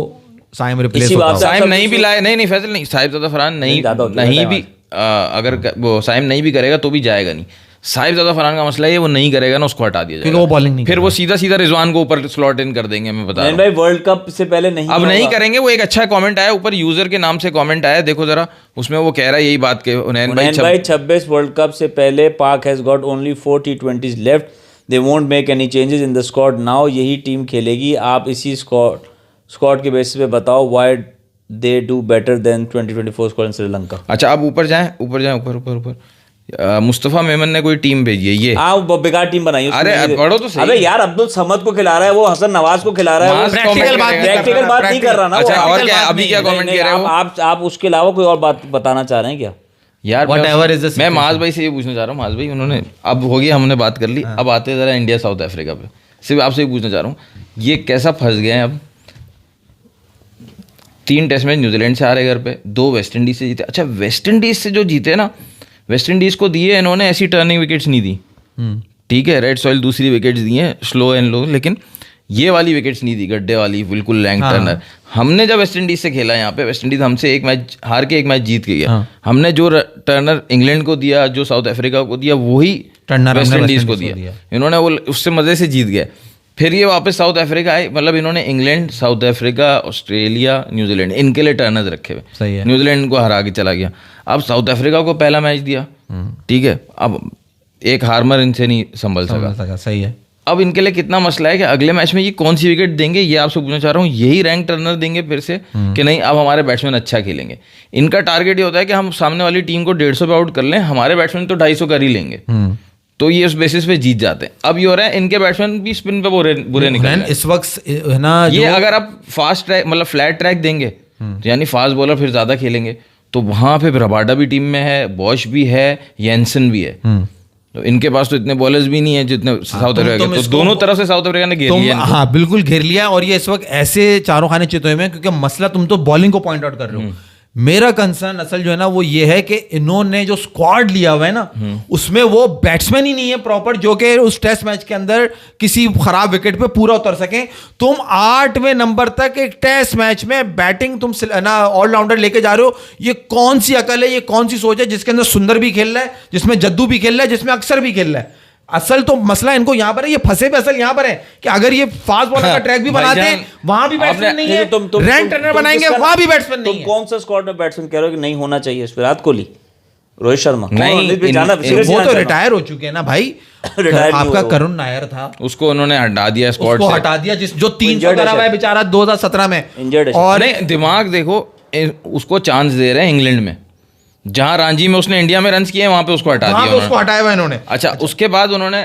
साइम रिप्लेस होता है। साइम नहीं भी लाए, नहीं फैसल नहीं, साहिबजादा फरहान नहीं भी, अगर वो साइम नहीं भी करेगा तो भी जाएगा नहीं। साहिबजादा फरहान का मसला है वो नहीं करेगा ना, उसको हटा दिया जाएगा, वो बॉलिंग नहीं, फिर वो सीधा रिजवान को ऊपर स्लॉट इन कर देंगे। मैं बता रहा हूं भाई, वर्ल्ड कप से पहले नहीं, अब नहीं करेंगे। वो एक अच्छा कमेंट आया ऊपर, यूजर के नाम से कमेंट आया, देखो जरा, उसमें वो कह रहा है यही बात के उनैन भाई 26 वर्ल्ड कप से पहले पाक has got only 4 T20s left, they won't make any changes in the squad now, यही टीम खेलेगी, आप इसी स्क्वाड के बेसिस पे बताओ why they do better than 2024 squad इन श्रीलंका। अच्छा, आप ऊपर जाएं ऊपर मुस्तफा मेमन ने कोई टीम भेजी है, ये वो बेकार टीम बनाई। अरे पढ़ो तो सही। अबे यार, अब्दुल समद को खिला रहा है, वो हसन नवाज को खिला रहा है, प्रैक्टिकल बात नहीं कर रहा ना। अच्छा, और क्या अभी क्या कमेंट कर रहे हो आप? उसके अलावा कोई और बात बताना चाह रहे हैं क्या? यार मैं माज भाई से ये पूछना चाह रहा हूँ, माज भाई उन्होंने, अब हो गया, हमने बात कर ली, अब आते हैं जरा इंडिया साउथ अफ्रीका पे। सिर्फ आपसे ही पूछना चाह रहा हूँ, ये कैसा फंस गए हैं अब? 3 टेस्ट मैच न्यूजीलैंड से हारे घर पे, 2 वेस्ट इंडीज से जीते। अच्छा, वेस्ट इंडीज से जो जीते ना, वेस्ट इंडीज को दिए इन्होंने ऐसी टर्निंग विकेट्स नहीं दी, ठीक है, रेड सॉइल दूसरी विकेट्स दी हैं, स्लो एंड लो, लेकिन ये वाली विकेट्स नहीं दी, गड्ढे वाली, बिल्कुल लैंग टर्नर। हमने जब वेस्ट इंडीज से खेला यहाँ पे, वेस्ट इंडीज हमसे एक मैच हार के एक मैच जीत के गया। हमने जो टर्नर इंग्लैंड को दिया, जो साउथ अफ्रीका को दिया, वही वेस्ट इंडीज को दिया। इन्होंने वो उससे मजे से जीत गए। फिर ये वापस साउथ अफ्रीका आए, मतलब इन्होंने England, south Africa, Australia, New Zealand, इनके लिए टर्नर्स रखे हुए। सही है। न्यूजीलैंड को हरा के चला गया। अब साउथ अफ्रीका को पहला मैच दिया, ठीक है, अब एक हार्मर इनसे नहीं संभल सका। सही है। अब इनके लिए कितना मसला है कि अगले मैच में ये कौन सी विकेट देंगे, ये आपसे पूछना चाह रहा हूँ। यही रैंक टर्नर देंगे फिर से कि नहीं अब हमारे बैट्समैन अच्छा खेलेंगे। इनका टारगेट ये होता है कि हम सामने वाली टीम को 150 पे आउट कर लें, हमारे बैट्समैन तो 250 कर ही लेंगे, तो ये उस बेसिस पे जीत जाते हैं। अब ये हो रहा है इनके बैट्समैन भी स्पिन पे बुरे निकल रहे हैं इस वक्त है ना। ये अगर आप फास्ट ट्रैक मतलब फ्लैट ट्रैक देंगे तो यानी फास्ट बॉलर फिर ज्यादा खेलेंगे, तो वहां पे रबाडा भी टीम में है, बॉश भी है, येंसन भी है, तो इनके पास तो इतने बॉलर्स भी नहीं है जितने साउथ अफ्रीका के। तो दोनों तरफ से साउथ अफ्रीका ने घेर लिया। हाँ बिल्कुल घेर लिया। और ये इस वक्त ऐसे चारों खाने चित हुए हैं, क्योंकि मसला तुम तो बॉलिंग को पॉइंट आउट कर रहे हो। मेरा कंसर्न असल जो है ना वो ये है कि इन्होंने जो स्क्वाड लिया हुआ है ना उसमें वो बैट्समैन ही नहीं है प्रॉपर जो कि उस टेस्ट मैच के अंदर किसी खराब विकेट पे पूरा उतर सके। तुम 8वें नंबर तक एक टेस्ट मैच में बैटिंग तुम ना ऑलराउंडर लेके जा रहे हो। ये कौन सी अकल है, ये कौन सी सोच है जिसके अंदर सुंदर भी खेल रहा है, जिसमें जद्दू भी खेल रहा है, जिसमें अक्सर भी खेल रहा है। असल तो मसला इनको यहां पर है, ये फंसे पे असल यहां पर है कि अगर ये फास्ट बॉलर का ट्रैक भी बनाते हैं वहां भी बैट्समैन नहीं है, रैंक टर्नर बनाएंगे वहां भी बैट्समैन नहीं है। कौन सा स्क्वाड में बैट्समैन कह रहे हो कि नहीं होना चाहिए? विराट कोहली, रोहित शर्मा नहीं, वो तो रिटायर हो चुके हैं ना भाई। आपका करुण नायर था, उसको उन्होंने हटा दिया स्क्वाड से, हटा दिया जो 300 करा हुआ है बेचारा 2017 में इंजर्ड। और नहीं दिमाग देखो, उसको चांस दे रहे हैं इंग्लैंड में, जहां रांची में उसने इंडिया में रन किए वहां पे उसको हटा दिया, उसको हटाया हुआ इन्होंने। अच्छा उसके बाद उन्होंने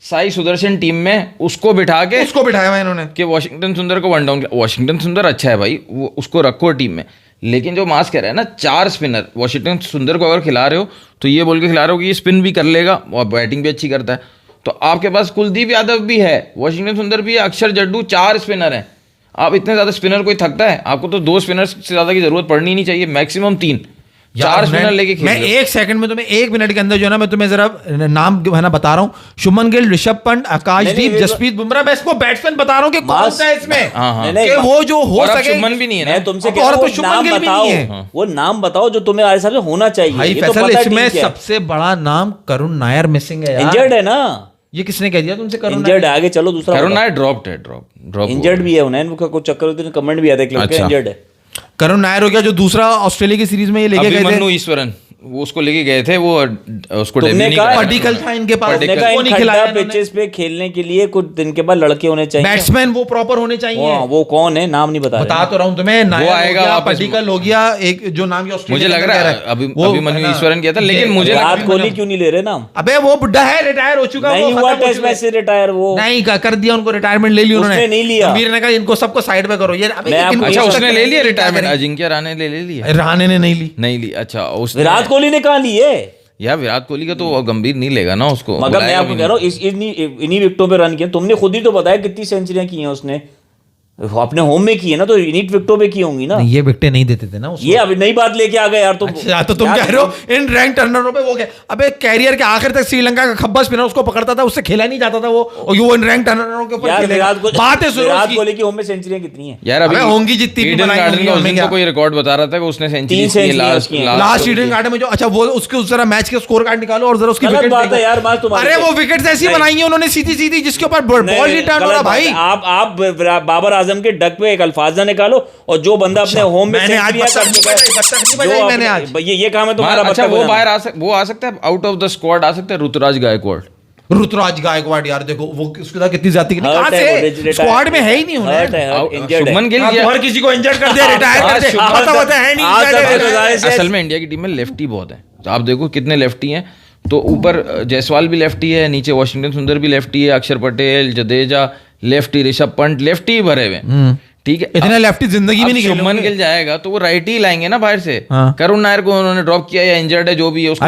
साई सुदर्शन टीम में उसको बिठाया हुआ इन्होंने कि वॉशिंगटन सुंदर को वन डाउन किया। वॉशिंगटन सुंदर अच्छा है भाई, वो उसको रखो टीम में, लेकिन जो मास कह रहा है ना 4 स्पिनर, वॉशिंगटन सुंदर को अगर खिला रहे हो तो ये बोल के खिला रहे हो कि ये स्पिन भी कर लेगा और बैटिंग भी अच्छी करता है। तो आपके पास कुलदीप यादव भी है, वॉशिंगटन सुंदर भी है, अक्षर जड्डू, 4 स्पिनर हैं। आप इतने ज्यादा स्पिनर कोई थकता है? आपको तो 2 स्पिनर से ज्यादा की जरूरत पड़नी नहीं चाहिए, मैक्सिमम 3, 4 स्पिनर लेके मैं 1 सेकंड में तुम्हें 1 मिनट के अंदर जो है ना मैं तुम्हें जरा नाम है ना बता रहा हूँ। शुभमन गिल, ऋषभ पंत, आकाशदीप, जसप्रीत बुमराह। मैं इसको बैट्समैन बता रहा हूँ कि कौन सा है इसमें कि वो जो हो सके। शुभमन भी नहीं है ना, तुमसे और तो शुभमन गिल भी नहीं है। वो नाम बताओ जो तुम्हें हिसाब से होना चाहिए। फैसल इसमें सबसे बड़ा नाम करुण नायर मिसिंग है यार, इंजर्ड है ना। ये किसने कह दिया तुमसे? करुण इंजर्ड है, आगे चलो दूसरा। करुण नायर ड्रॉप्ड है, ड्रॉप इंजर्ड भी है उन्हें कुछ चक्कर होते हैं, कमेंट भी आता है क्लब के इंजर्ड है। करुण नायर हो गया जो दूसरा ऑस्ट्रेलिया की सीरीज में ये लेके गए थे, मन्नू ईश्वरन, वो उसको लेके गए थे, वो उसको पडिकल था इनके पास, वो नहीं खिलाया पिचेस पे खेलने के लिए कुछ दिन के बाद लड़के होने चाहिए, बैट्समैन वो प्रॉपर होने चाहिए। वो कौन है? नाम नहीं बता तो रहा हूं तुम्हें। नायर आएगा, पडिकल हो गया, एक जो नाम मुझे लग रहा है अभी मन्नू ईश्वरन किया था, लेकिन मुझे विराट कोहली क्यों नहीं ले रहे नाम? अबे वो बुढ़ा है, रिटायर हो चुका, नहीं हुआ टेस्ट मैच से रिटायर, वो नहीं कर दिया उनको, रिटायरमेंट ले ली उन्होंने, नहीं लिया। गंभीर ने कहा इनको सबको साइड पे करो। ये अच्छा उसने ले लिया रिटायरमेंट, अजिंक्य रहाणे ले लिया? रहाणे ने नहीं ली। अच्छा विराट कोहली ने कहा लिए यार, विराट कोहली का तो गंभीर नहीं लेगा ना उसको, मगर मैं आपको कह रहा हूँ इन्हीं विकेटों पे रन किया। तुमने खुद ही तो बताया कितनी सेंचुरियां की हैं उसने, अपने होम में की है ना, तो यूनिट विकेटों पे की होंगी ना। ये विकेटें नहीं देते थे ना उसको। ये अभी नई बात लेके आ गए यार तुम। अच्छा तो तुम कह रहे हो इन रैंक टर्नरों पे वो क्या? अबे कैरियर के आखिर तक श्रीलंका का खब्बा स्पिनर उसको पकड़ता था, उससे खेला नहीं जाता था वो, और वो इन रैंक टर्नरों के ऊपर खेलेगा। बातें सुनो, विराट कोहली की होम में सेंचुरियां कितनी है यार? अभी होंगी जितनी भी बनाई, कोई रिकॉर्ड बता रहा था कि उसने सेंचुरी की लास्ट ईडन गार्डन में जो। अच्छा वो उसके जरा मैच के स्कोर कार्ड निकालो और जरा उसकी विकेट बात है यार। अरे वो विकेट ऐसी बनाई है उन्होंने सीधी सीधी, जिसके ऊपर बॉल नहीं टर्न हो रहा भाई। आप बाबर आजम के डक पे अल्फाजा निकालो, और जो बंदा अपने होम में मैंने आज ये काम है तुम्हारा। अच्छा वो बाहर आ सकता है, आउट ऑफ द स्क्वाड आ सकता है ऋतुराज गायकवाड़। यार देखो वो उसके साथ कितनी जाती है, स्क्वाड में है ही नहीं होना। शुभमन गिल हर किसी को इंजर्ड कर दिया, रिटायर कर दिया। असल में इंडिया की टीम में लेफ्टी बहुत है, तो आप देखो कितने लेफ्टी हैं। तो ऊपर जायसवाल भी लेफ्टी है, नीचे वॉशिंगटन सुंदर भी लेफ्टी है, अक्षर पटेल, जडेजा लेफ्टी, ऋषभ पंत लेफ्टी भरे हुए, ठीक है। इतने लेफ्टी जिंदगी में नहीं खेले। शुभमन गिल जाएगा तो वो राइट ही लाएंगे ना बाहर से। करुण नायर को उन्होंने ड्रॉप किया या इंजर्ड है जो भी है उसको,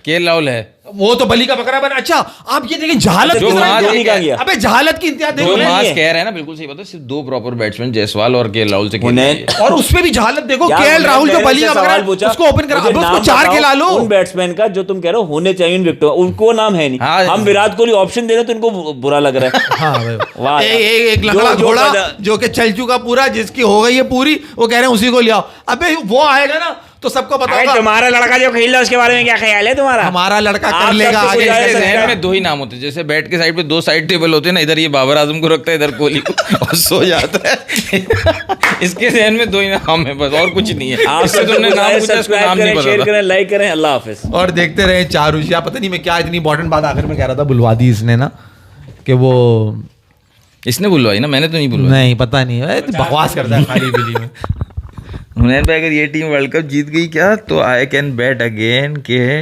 केएल राहुल है, वो तो बली का बकरा बना। अच्छा आप ये देखिए जहालत की, अबे जहालत की इंतजार देखो, मास कह रहे हैं ना, बिल्कुल सही बात है। सिर्फ 2 प्रॉपर बैट्समैन जायसवाल और केएल राहुल से खेले, और उसमें भी जहालत देखो। केएल राहुल जो बली का बकरा, उसको ओपन करा, अब उसको 4 खिला लो। उन बैट्समैन का जो तुम कह रहे हो होने चाहिए विकेट, उनको नाम है नहीं। हम विराट कोहली ऑप्शन दे रहे तो इनको बुरा लग रहा है। एक लंगड़ा घोड़ा जो कि चल चुका पूरा, जिसकी हो गई है पूरी, वो कह रहे हैं उसी को ले आओ। अबे वो आएगा ना तो सबको पता अरे होगा तुम्हारा लड़का जो खेल रहा है उसके बारे में क्या ख्याल है तुम्हारा? हमारा लड़का कर आप लेगा सबको आगे। बुलाया इसके सकता जहन में दो ही नाम होते हैं, जैसे बैट के साइड पे दो साइड टेबल होते हैं ना, इधर ये बाबर आजम को रखता है, इधर कोहली को, और सो जाता है। इसके जहन में दो ही नाम है बस, और कुछ नहीं है। आप इससे तुमने नाम पूछा, इसको सब्सक्राइब नाम नहीं करें, शेयर पता था। करें, लाइक करें। अल्लाह हाफिज। और देखते रहे चारूशिया। पता नहीं मैं क्या इतनी इंपॉर्टेंट बात आखिर में कह रहा था, बुलवा दी इसने ना, कि वो इसने बुलवाई ना, मैंने तो नहीं बुलवाई। नहीं पता नहीं है, बकवास करता है खाली बिली में। हुनैन भाई अगर ये टीम वर्ल्ड कप जीत गई क्या, तो आई कैन बेट अगेन के